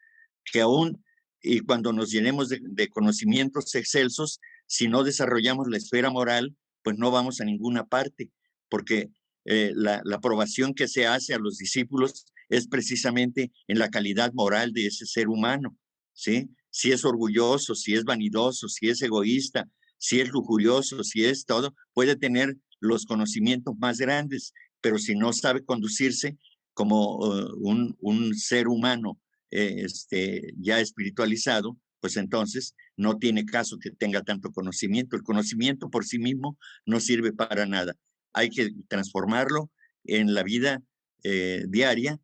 que aún y cuando nos llenemos de conocimientos excelsos, si no desarrollamos la esfera moral, pues no vamos a ninguna parte, porque la aprobación que se hace a los discípulos es precisamente en la calidad moral de ese ser humano, ¿sí? Si es orgulloso, si es vanidoso, si es egoísta, si es lujurioso, si es todo, puede tener los conocimientos más grandes, pero si no sabe conducirse como un ser humano ya espiritualizado, pues entonces no tiene caso que tenga tanto conocimiento. El conocimiento por sí mismo no sirve para nada. Hay que transformarlo en la vida diaria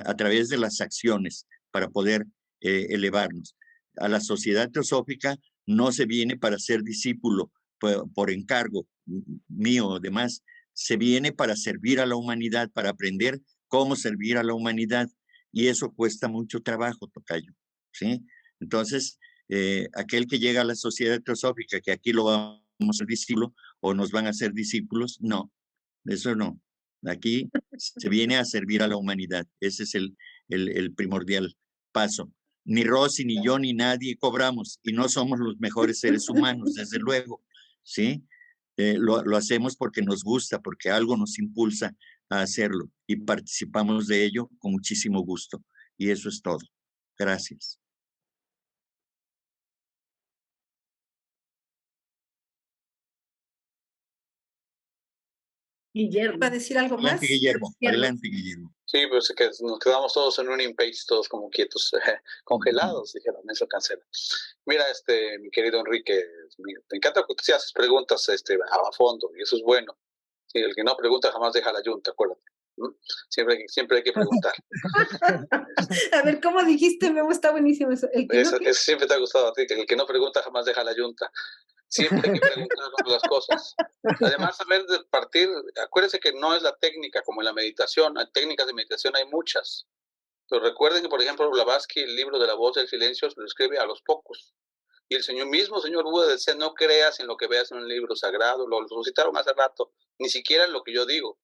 a través de las acciones para poder elevarnos. A la sociedad teosófica no se viene para ser discípulo por encargo mío o demás, se viene para servir a la humanidad, para aprender cómo servir a la humanidad, y eso cuesta mucho trabajo, tocayo, ¿sí? Entonces, aquel que llega a la sociedad teosófica, que aquí lo vamos a ser discípulo o nos van a hacer discípulos, no, eso no. Aquí se viene a servir a la humanidad, ese es el primordial paso. Ni Rosy, ni yo, ni nadie cobramos y no somos los mejores seres humanos, desde luego, ¿sí? Lo hacemos porque nos gusta, porque algo nos impulsa a hacerlo y participamos de ello con muchísimo gusto. Y eso es todo. Gracias. Guillermo, ¿va a decir algo más? Adelante, Guillermo. Adelante, Guillermo. Sí, pues es que nos quedamos todos en un impasse, todos como quietos, congelados, dijeron, eso cancela. Mira, mi querido Enrique, me encanta que si haces preguntas a fondo, y eso es bueno. Sí, el que no pregunta jamás deja la yunta, acuérdate. Siempre hay que preguntar. A ver, ¿cómo dijiste, Memo? Está buenísimo eso. Eso siempre te ha gustado a ti, que el que no pregunta jamás deja la yunta. Siempre hay que preguntar las cosas. Además, saber de partir, acuérdense que no es la técnica como en la meditación. Hay técnicas de meditación, hay muchas. Pero recuerden que, por ejemplo, Blavatsky, el libro de la voz del silencio, lo escribe a los pocos. Y el señor Buda decía, no creas en lo que veas en un libro sagrado. Lo citaron hace rato. Ni siquiera en lo que yo digo.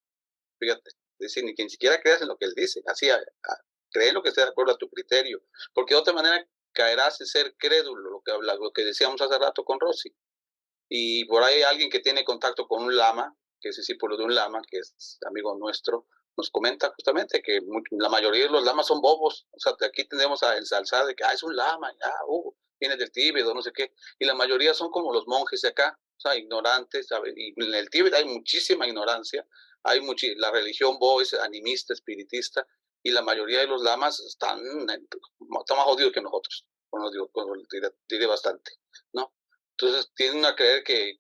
Fíjate, dice, ni siquiera creas en lo que él dice. Así, cree en lo que esté de acuerdo a tu criterio. Porque de otra manera caerás en ser crédulo, lo que decíamos hace rato con Rosy. Y por ahí hay alguien que tiene contacto con un lama, que es discípulo de un lama, que es amigo nuestro, nos comenta justamente que la mayoría de los lamas son bobos. O sea, aquí tendemos a ensalzar de que es un lama, viene del Tíbet o no sé qué. Y la mayoría son como los monjes de acá, o sea, ignorantes. ¿sabes? Y en el Tíbet hay muchísima ignorancia. La religión Bo es animista, espiritista, y la mayoría de los lamas están más jodidos que nosotros. Bueno, diré bastante, ¿no? Entonces tienden a creer que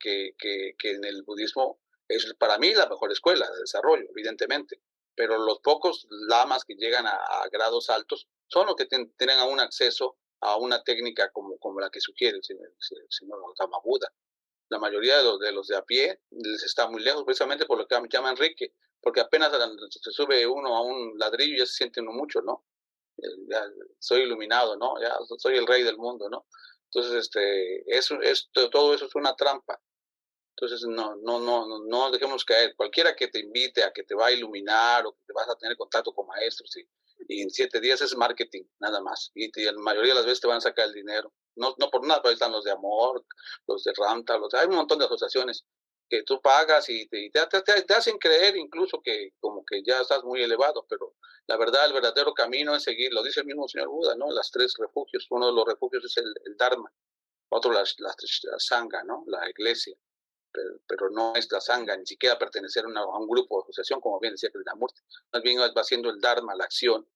en el budismo es para mí la mejor escuela de desarrollo, evidentemente, pero los pocos lamas que llegan a grados altos son los que tienen aún acceso a una técnica como la que sugiere el señor Gautama Buda. La mayoría de los de a pie les está muy lejos, precisamente por lo que llama Enrique, porque apenas se sube uno a un ladrillo ya se siente uno mucho, ¿no? Ya soy iluminado, ¿no? Ya soy el rey del mundo, ¿no? Entonces, todo eso es una trampa. Entonces, no dejemos caer. Cualquiera que te invite a que te va a iluminar o que te vas a tener contacto con maestros y en 7 días es marketing, nada más. Y la mayoría de las veces te van a sacar el dinero. No por nada, pero están los de Amor, los de Ramta, hay un montón de asociaciones que tú pagas y te hacen creer incluso que como que ya estás muy elevado, pero la verdad, el verdadero camino es seguir, lo dice el mismo señor Buda, ¿no? Las 3 refugios. Uno de los refugios es el Dharma, otro la Sangha, ¿no? La iglesia, pero no es la Sangha, ni siquiera pertenecer a un grupo de asociación, como bien decía Krishnamurti. Más bien va siendo el Dharma, la acción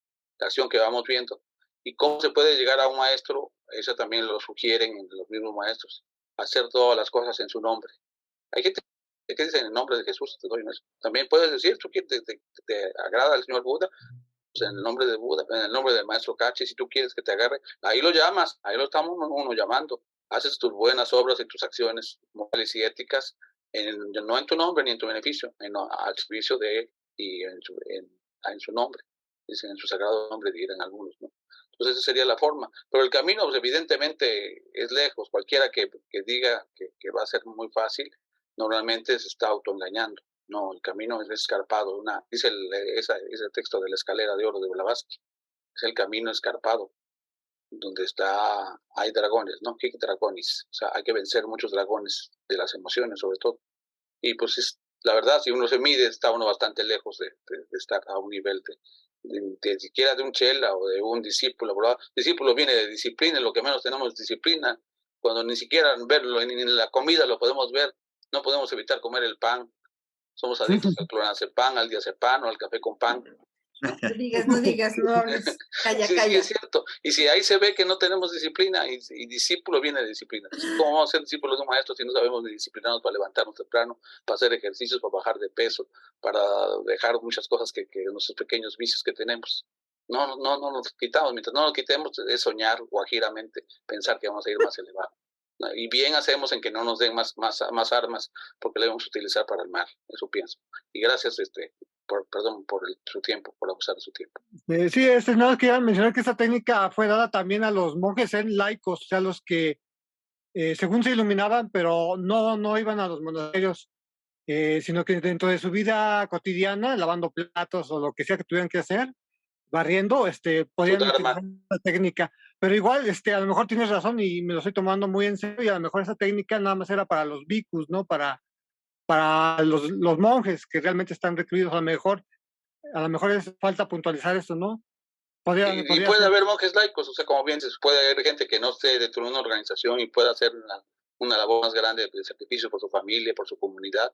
que vamos viendo. ¿Y cómo se puede llegar a un maestro? Eso también lo sugieren los mismos maestros, hacer todas las cosas en su nombre. Hay gente que dice en el nombre de Jesús, te doy eso. También puedes decir, tú te agrada al señor Buda, pues en el nombre de Buda, en el nombre del maestro Kachi, si tú quieres que te agarre, ahí lo llamas, ahí lo estamos uno llamando. Haces tus buenas obras y tus acciones morales y éticas, no en tu nombre ni en tu beneficio, al servicio de él y en su nombre, dicen en su sagrado nombre, dirán algunos, ¿no? Entonces esa sería la forma. Pero el camino, pues, evidentemente, es lejos. Cualquiera que diga que va a ser muy fácil, normalmente se está autoengañando. No, el camino es escarpado. Dice ese texto de la escalera de oro de Blavatsky. Es el camino escarpado, donde hay dragones, ¿no? ¿Qué dragones? O sea, hay que vencer muchos dragones de las emociones, sobre todo. Y pues la verdad, si uno se mide, está uno bastante lejos de estar a un nivel de siquiera de un chela o de un discípulo. ¿verdad? Discípulo viene de disciplina, lo que menos tenemos es disciplina. Cuando ni siquiera verlo, ni en la comida lo podemos ver, no podemos evitar comer el pan. Somos adictos al clonazepam, al diazepam o al café con pan. No digas, no hables. Calla. Sí, es cierto. Y si ahí se ve que no tenemos disciplina y discípulo viene de disciplina. ¿Cómo vamos a ser discípulos de un maestro si no sabemos de disciplinarnos para levantarnos temprano, para hacer ejercicios, para bajar de peso, para dejar muchas cosas que nuestros pequeños vicios que tenemos? No nos quitamos. Mientras no nos quitemos es soñar guajiramente, pensar que vamos a ir más elevado. Y bien hacemos en que no nos den más armas porque le vamos a utilizar para el mal. Eso pienso. Y gracias perdón por su tiempo, por abusar de su tiempo. Sí, nada más quería mencionar que esta técnica fue dada también a los monjes laicos, o sea, los que según se iluminaban, pero no iban a los monasterios, sino que dentro de su vida cotidiana, lavando platos o lo que sea que tuvieran que hacer, barriendo, podían utilizar esta técnica Pero igual, a lo mejor tienes razón y me lo estoy tomando muy en serio y a lo mejor esa técnica nada más era para los bhikkhus, ¿no? Para los monjes que realmente están recluidos. A lo mejor es falta puntualizar esto, ¿no? Y puede haber monjes laicos, o sea, como bien dices, puede haber gente que no esté dentro de una organización y pueda hacer una labor más grande de sacrificio por su familia, por su comunidad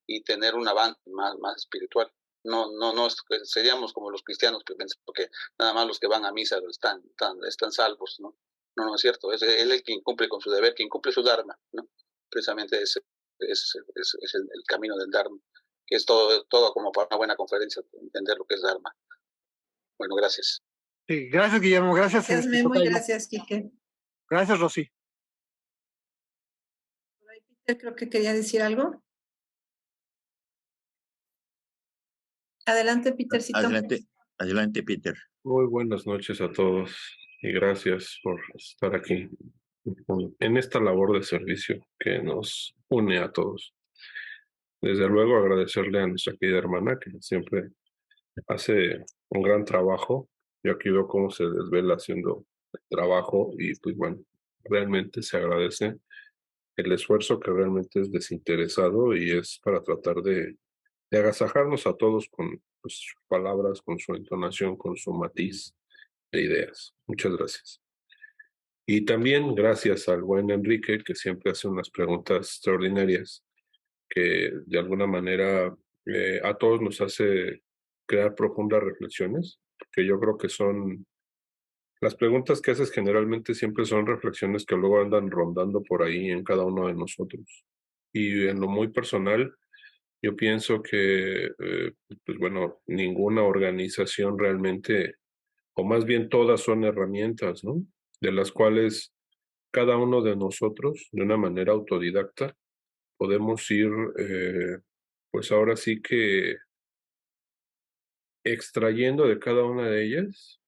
y tener un avance más espiritual. No seríamos como los cristianos que piensan que nada más los que van a misa están salvos, ¿no? No es cierto, es él el quien cumple con su deber, quien cumple su dharma, ¿no? Precisamente es el camino del dharma, que es todo como para una buena conferencia, entender lo que es dharma. Bueno, gracias. Sí, gracias, Guillermo. Gracias. Gracias, Memo, y gracias, Quique. Gracias, Rosy. Peter, creo que quería decir algo. Adelante, Petercito. Adelante, Peter. Muy buenas noches a todos y gracias por estar aquí en esta labor de servicio que nos une a todos. Desde luego agradecerle a nuestra querida hermana que siempre hace un gran trabajo. Yo aquí veo cómo se desvela haciendo el trabajo y pues bueno, realmente se agradece el esfuerzo que realmente es desinteresado y es para tratar de agasajarnos a todos con pues, sus palabras, con su entonación, con su matiz de ideas. Muchas gracias. Y también gracias al buen Enrique, que siempre hace unas preguntas extraordinarias, que de alguna manera a todos nos hace crear profundas reflexiones, que yo creo que son las preguntas que haces generalmente siempre son reflexiones que luego andan rondando por ahí en cada uno de nosotros. Y en lo muy personal, yo pienso que, pues bueno, ninguna organización realmente, o más bien todas son herramientas, ¿no? De las cuales cada uno de nosotros, de una manera autodidacta, podemos ir, pues ahora sí que extrayendo de cada una de ellas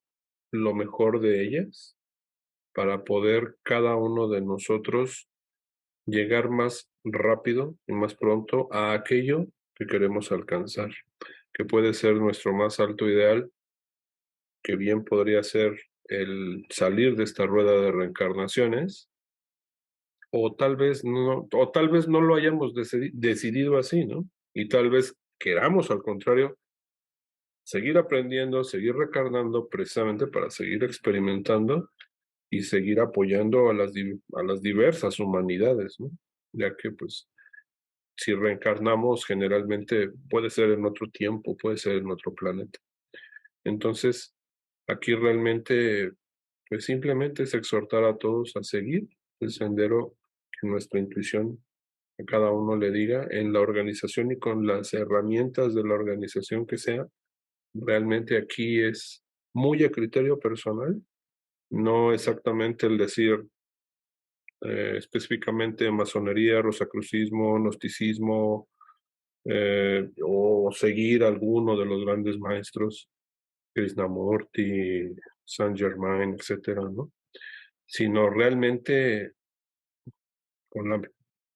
lo mejor de ellas para poder cada uno de nosotros llegar más rápido y más pronto a aquello que queremos alcanzar, que puede ser nuestro más alto ideal, que bien podría ser el salir de esta rueda de reencarnaciones, o tal vez no lo hayamos decidido así, ¿no? Y tal vez queramos, al contrario, seguir aprendiendo, seguir reencarnando precisamente para seguir experimentando y seguir apoyando a las diversas humanidades, ¿no? Ya que, pues, si reencarnamos, generalmente puede ser en otro tiempo, puede ser en otro planeta. Entonces, aquí realmente, pues simplemente es exhortar a todos a seguir el sendero que nuestra intuición a cada uno le diga en la organización y con las herramientas de la organización que sea. Realmente aquí es muy a criterio personal, no exactamente el decir específicamente masonería, rosacrucismo, gnosticismo, o seguir alguno de los grandes maestros, Krishnamurti, Saint Germain, etcétera, ¿no? Sino realmente con la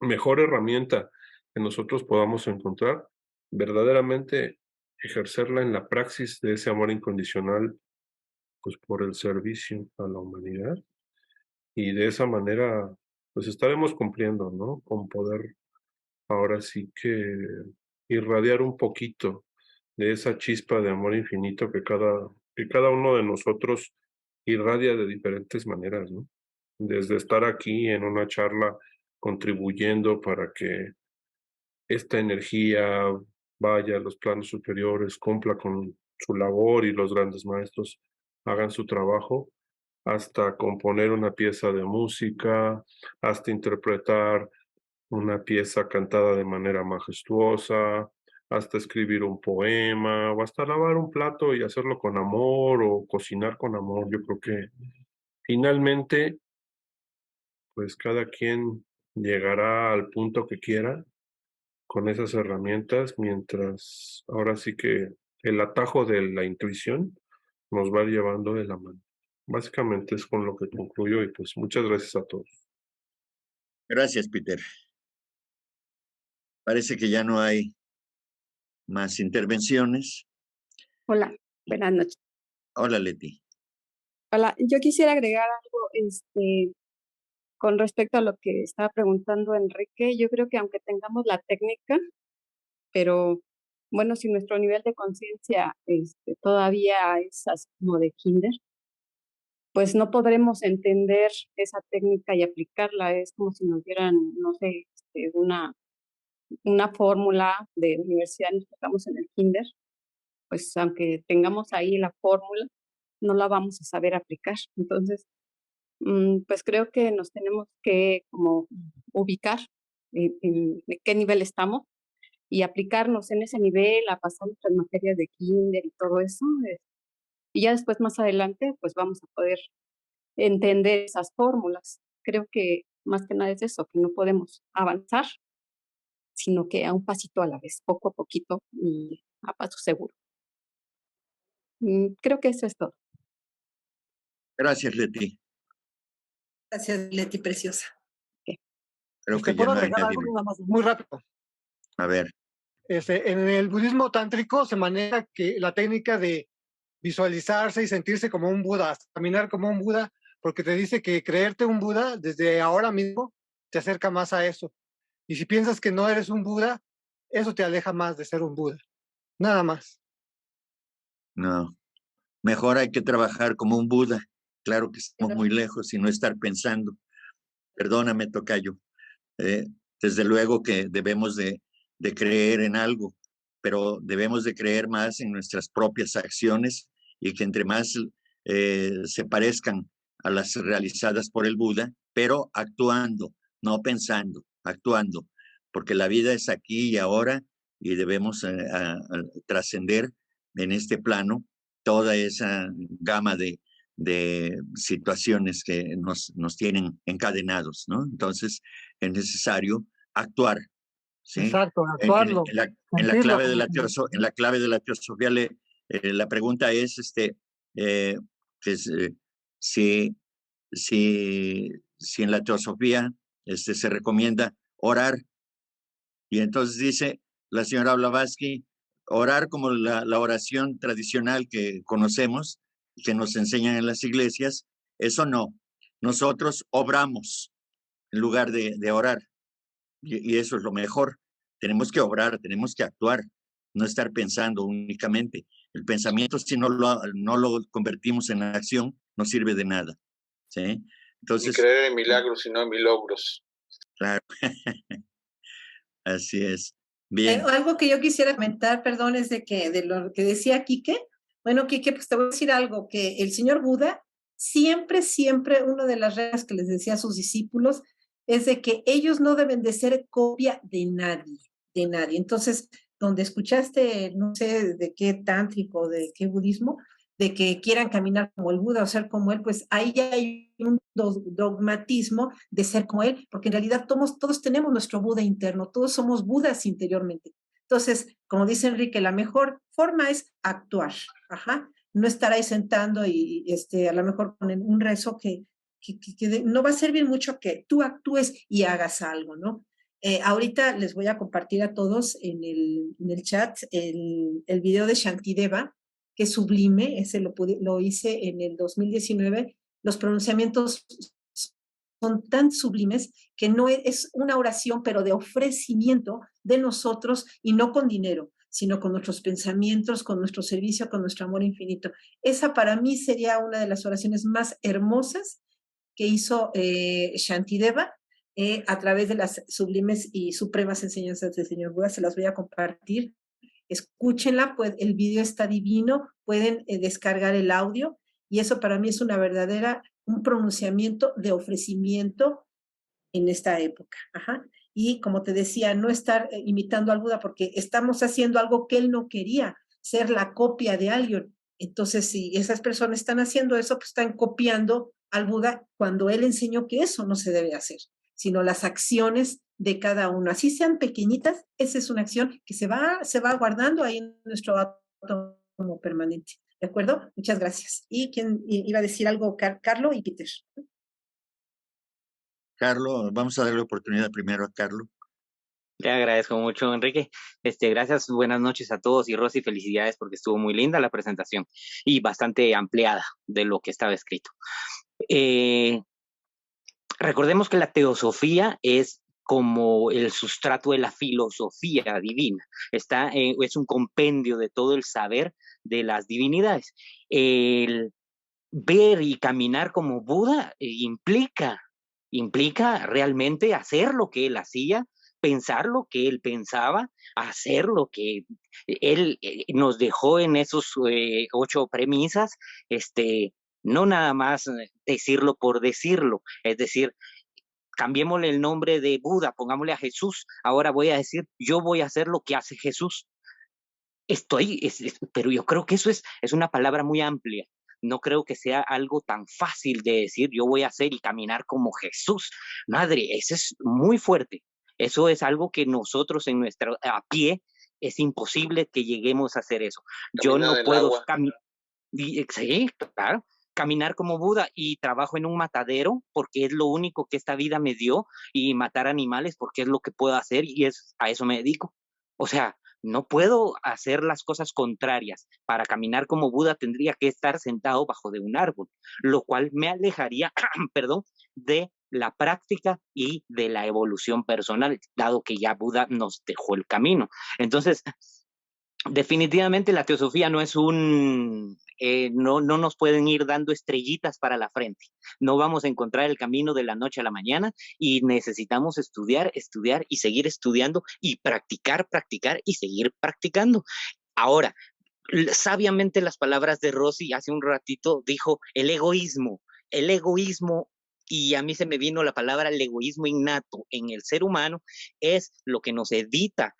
mejor herramienta que nosotros podamos encontrar, verdaderamente ejercerla en la praxis de ese amor incondicional, pues por el servicio a la humanidad. Y de esa manera, pues estaremos cumpliendo, ¿no? Con poder ahora sí que irradiar un poquito de esa chispa de amor infinito que cada uno de nosotros irradia de diferentes maneras, ¿no? Desde estar aquí en una charla contribuyendo para que esta energía vaya a los planos superiores, cumpla con su labor y los grandes maestros hagan su trabajo, hasta componer una pieza de música, hasta interpretar una pieza cantada de manera majestuosa, hasta escribir un poema, o hasta lavar un plato y hacerlo con amor o cocinar con amor. Yo creo que finalmente, pues cada quien llegará al punto que quiera con esas herramientas, mientras ahora sí que el atajo de la intuición nos va llevando de la mano. Básicamente es con lo que concluyo y pues muchas gracias a todos. Gracias, Peter. Parece que ya no hay más intervenciones. Hola, buenas noches. Hola, Leti. Hola, yo quisiera agregar algo, con respecto a lo que estaba preguntando Enrique. Yo creo que aunque tengamos la técnica, pero bueno, si nuestro nivel de conciencia todavía es así como de kinder, pues no podremos entender esa técnica y aplicarla. Es como si nos dieran, no sé, una fórmula de universidad, nos tocamos en el kinder, pues aunque tengamos ahí la fórmula, no la vamos a saber aplicar. Entonces, pues creo que nos tenemos que como ubicar en qué nivel estamos y aplicarnos en ese nivel, a pasar nuestras materias de kinder y todo eso. Y ya después, más adelante, pues vamos a poder entender esas fórmulas. Creo que más que nada es eso, que no podemos avanzar, sino que a un pasito a la vez, poco a poquito y a paso seguro. Creo que eso es todo. Gracias, Leti. Gracias, Leti, preciosa. Creo que ya ¿Puedo no hay agregar nadie. algo nada más? Muy rápido. A ver. En el budismo tántrico se maneja que la técnica de visualizarse y sentirse como un Buda, caminar como un Buda, porque te dice que creerte un Buda desde ahora mismo te acerca más a eso. Y si piensas que no eres un Buda, eso te aleja más de ser un Buda. Nada más. No. Mejor hay que trabajar como un Buda. Claro que estamos muy lejos y no estar pensando. Perdóname, tocayo. Desde luego que debemos de creer en algo, pero debemos de creer más en nuestras propias acciones y que entre más se parezcan a las realizadas por el Buda, pero actuando, no pensando, actuando, porque la vida es aquí y ahora y debemos trascender en este plano toda esa gama de situaciones que nos tienen encadenados, ¿no? Entonces es necesario actuar, ¿sí? Exacto, actuarlo. En la clave de la teosofía, la pregunta es, si en la teosofía se recomienda orar, y entonces dice la señora Blavatsky, orar como la oración tradicional que conocemos, que nos enseñan en las iglesias, eso no. Nosotros obramos en lugar de orar. Y eso es lo mejor. Tenemos que obrar, tenemos que actuar, no estar pensando únicamente. El pensamiento, si no lo convertimos en acción, no sirve de nada. ¿Sí? Entonces, ni creer en milagros, sino en milagros. Claro. Así es. Bien. Algo que yo quisiera comentar, perdón, es de lo que decía Quique. Bueno, Quique, pues te voy a decir algo, que el señor Buda siempre, una de las reglas que les decía a sus discípulos es de que ellos no deben de ser copia de nadie, de nadie. Entonces, donde escuchaste, no sé de qué tántrico, de qué budismo, de que quieran caminar como el Buda o ser como él, pues ahí ya hay un dogmatismo de ser como él, porque en realidad todos tenemos nuestro Buda interno, todos somos Budas interiormente. Entonces, como dice Enrique, la mejor forma es actuar, no estar ahí sentando y a lo mejor con un rezo que no va a servir mucho que tú actúes y hagas algo, ¿no? Ahorita les voy a compartir a todos en el chat el video de Shantideva, que es sublime, ese lo hice en el 2019. Los pronunciamientos son tan sublimes que no es una oración, pero de ofrecimiento de nosotros y no con dinero, sino con nuestros pensamientos, con nuestro servicio, con nuestro amor infinito. Esa para mí sería una de las oraciones más hermosas que hizo Shantideva a través de las sublimes y supremas enseñanzas del señor Buda. Se las voy a compartir. Escúchenla, pues el video está divino, pueden descargar el audio y eso para mí es un pronunciamiento de ofrecimiento en esta época. Y como te decía, no estar imitando al Buda porque estamos haciendo algo que él no quería, ser la copia de alguien. Entonces, si esas personas están haciendo eso, pues están copiando al Buda cuando él enseñó que eso no se debe hacer, sino las acciones de cada uno. Así sean pequeñitas, esa es una acción que se va guardando ahí en nuestro átomo permanente. ¿De acuerdo? Muchas gracias. ¿Y quién iba a decir algo? Carlo y Peter. Carlos, vamos a darle oportunidad primero a Carlos. Te agradezco mucho, Enrique. Gracias, buenas noches a todos y Rosy, felicidades porque estuvo muy linda la presentación y bastante ampliada de lo que estaba escrito. Recordemos que la teosofía es como el sustrato de la filosofía divina. Es un compendio de todo el saber de las divinidades. El ver y caminar como Buda implica realmente hacer lo que él hacía, pensar lo que él pensaba, hacer lo que él nos dejó en esos 8 premisas, no nada más decirlo por decirlo, es decir, cambiémosle el nombre de Buda, pongámosle a Jesús, ahora voy a decir, yo voy a hacer lo que hace Jesús. Pero yo creo que eso es una palabra muy amplia. No creo que sea algo tan fácil de decir, yo voy a hacer y caminar como Jesús. Madre, eso es muy fuerte. Eso es algo que nosotros a pie es imposible que lleguemos a hacer eso. Yo no puedo caminar. Sí, claro. Caminar como Buda y trabajo en un matadero porque es lo único que esta vida me dio y matar animales porque es lo que puedo hacer y a eso me dedico. O sea, no puedo hacer las cosas contrarias. Para caminar como Buda tendría que estar sentado bajo de un árbol, lo cual me alejaría, perdón, de la práctica y de la evolución personal, dado que ya Buda nos dejó el camino. Entonces, definitivamente la teosofía no es no nos pueden ir dando estrellitas para la frente. No vamos a encontrar el camino de la noche a la mañana y necesitamos estudiar, estudiar y seguir estudiando y practicar, practicar y seguir practicando. Ahora, sabiamente las palabras de Rosy hace un ratito dijo el egoísmo, y a mí se me vino la palabra el egoísmo innato en el ser humano, es lo que nos evita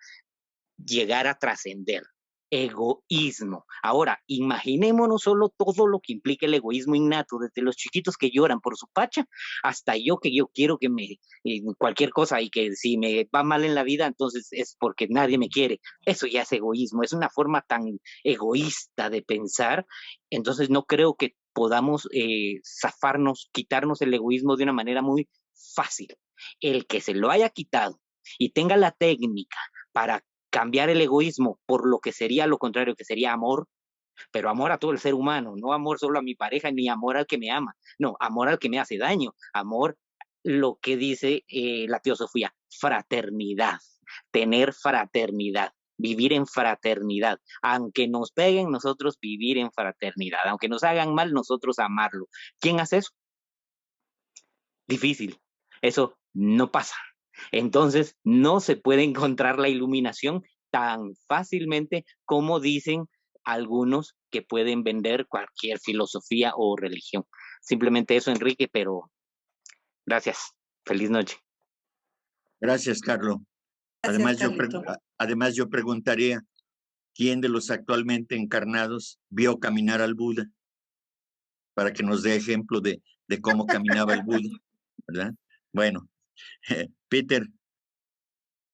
llegar a trascender. Egoísmo. Ahora, imaginémonos solo todo lo que implica el egoísmo innato, desde los chiquitos que lloran por su pacha, hasta yo quiero que cualquier cosa y que si me va mal en la vida, entonces es porque nadie me quiere. Eso ya es egoísmo, es una forma tan egoísta de pensar, entonces no creo que podamos quitarnos el egoísmo de una manera muy fácil. El que se lo haya quitado y tenga la técnica para cambiar el egoísmo por lo que sería lo contrario, que sería amor, pero amor a todo el ser humano, no amor solo a mi pareja, ni amor al que me ama, no, amor al que me hace daño, amor, lo que dice la teosofía, fraternidad, tener fraternidad, vivir en fraternidad, aunque nos peguen, nosotros vivir en fraternidad, aunque nos hagan mal, nosotros amarlo. ¿Quién hace eso? Difícil, eso no pasa. Entonces, no se puede encontrar la iluminación tan fácilmente como dicen algunos que pueden vender cualquier filosofía o religión. Simplemente eso, Enrique, pero gracias. Feliz noche. Gracias, Carlos. Además, yo preguntaría, ¿quién de los actualmente encarnados vio caminar al Buda? Para que nos dé ejemplo de cómo caminaba el Buda, ¿verdad? Bueno, Peter.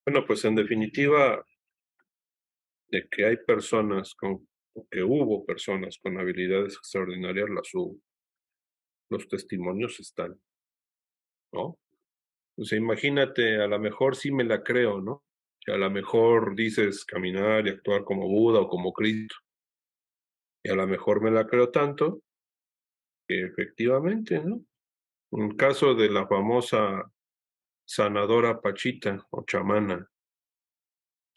Bueno, pues en definitiva, de que hay personas que hubo personas con habilidades extraordinarias, las hubo. Los testimonios están, ¿no? O sea, imagínate, a lo mejor sí me la creo, ¿no? Que a lo mejor dices caminar y actuar como Buda o como Cristo. Y a lo mejor me la creo tanto que efectivamente, ¿no? Un caso de la famosa sanadora Pachita o chamana.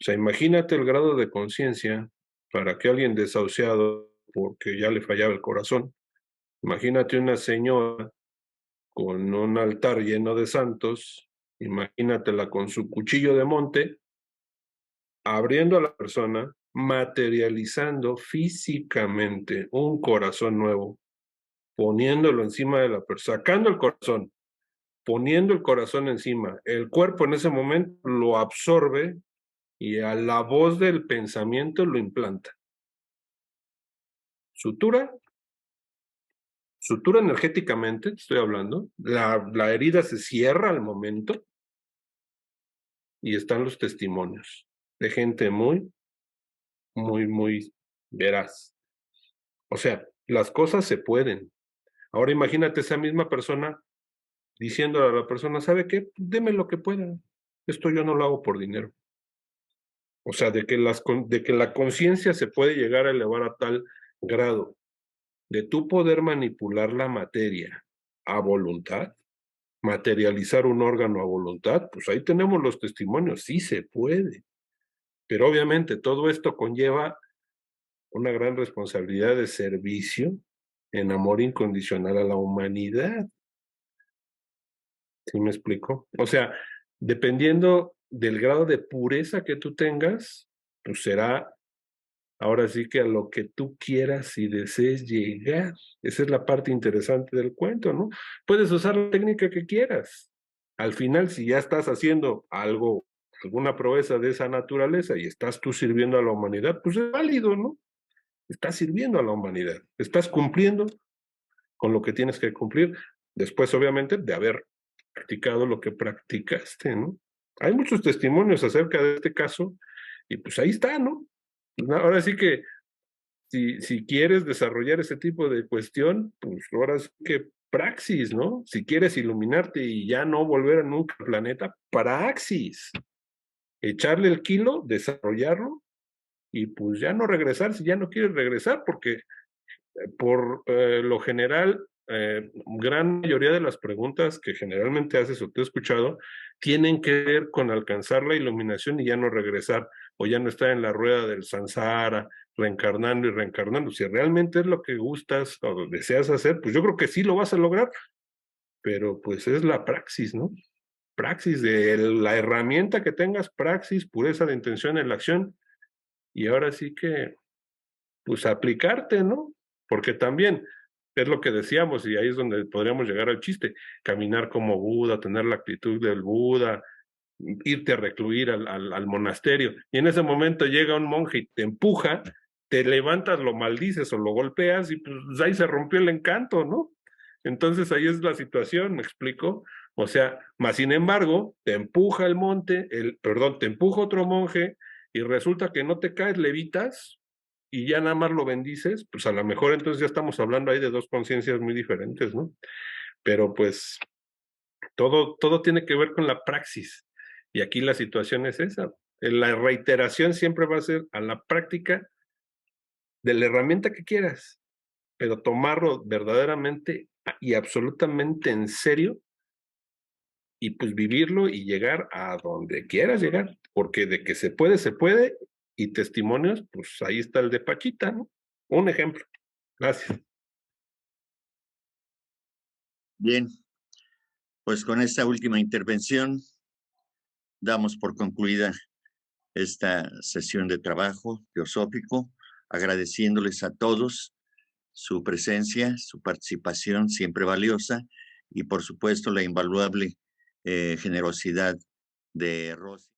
O sea, imagínate el grado de conciencia para que alguien desahuciado porque ya le fallaba el corazón. Imagínate una señora con un altar lleno de santos, imagínatela con su cuchillo de monte, abriendo a la persona, materializando físicamente un corazón nuevo, poniéndolo encima de la persona, sacando el corazón, poniendo el corazón encima. El cuerpo en ese momento lo absorbe y a la voz del pensamiento lo implanta. Sutura energéticamente, estoy hablando, la herida se cierra al momento y están los testimonios de gente muy, muy, muy veraz. O sea, las cosas se pueden. Ahora imagínate esa misma persona diciendo a la persona, ¿sabe qué? Deme lo que pueda. Esto yo no lo hago por dinero. O sea, de que la conciencia se puede llegar a elevar a tal grado de tú poder manipular la materia a voluntad, materializar un órgano a voluntad, pues ahí tenemos los testimonios, sí se puede. Pero obviamente todo esto conlleva una gran responsabilidad de servicio en amor incondicional a la humanidad. ¿Sí me explico? O sea, dependiendo del grado de pureza que tú tengas, pues será ahora sí que a lo que tú quieras y desees llegar. Esa es la parte interesante del cuento, ¿no? Puedes usar la técnica que quieras. Al final, si ya estás haciendo algo, alguna proeza de esa naturaleza y estás tú sirviendo a la humanidad, pues es válido, ¿no? Estás sirviendo a la humanidad. Estás cumpliendo con lo que tienes que cumplir. Después, obviamente, de haber practicado lo que practicaste, ¿no? Hay muchos testimonios acerca de este caso y pues ahí está, ¿no? Ahora sí que si quieres desarrollar ese tipo de cuestión, pues ahora sí que praxis, ¿no? Si quieres iluminarte y ya no volver a nunca al planeta, praxis. Echarle el kilo, desarrollarlo y pues ya no regresar si ya no quieres regresar, porque por lo general, gran mayoría de las preguntas que generalmente haces o te he escuchado tienen que ver con alcanzar la iluminación y ya no regresar, o ya no estar en la rueda del samsara, reencarnando y reencarnando. Si realmente es lo que gustas o deseas hacer, pues yo creo que sí lo vas a lograr, pero pues es la praxis, ¿no? Praxis de la herramienta que tengas, praxis, pureza de intención en la acción, y ahora sí que, pues aplicarte, ¿no? Porque también es lo que decíamos, y ahí es donde podríamos llegar al chiste, caminar como Buda, tener la actitud del Buda, irte a recluir al monasterio, y en ese momento llega un monje y te empuja, te levantas, lo maldices o lo golpeas, y pues ahí se rompió el encanto, ¿no? Entonces ahí es la situación, ¿me explico? O sea, más sin embargo, te empuja el monte, te empuja otro monje, y resulta que no te caes, levitas, y ya nada más lo bendices, pues a lo mejor entonces ya estamos hablando ahí de dos conciencias muy diferentes, ¿no? Pero pues todo tiene que ver con la praxis. Y aquí la situación es esa. La reiteración siempre va a ser a la práctica de la herramienta que quieras, pero tomarlo verdaderamente y absolutamente en serio y pues vivirlo y llegar a donde quieras llegar, porque de que se puede, y testimonios, pues ahí está el de Pachita, ¿no? Un ejemplo. Gracias. Bien, pues con esta última intervención damos por concluida esta sesión de trabajo teosófico, agradeciéndoles a todos su presencia, su participación siempre valiosa y por supuesto la invaluable generosidad de Rosy.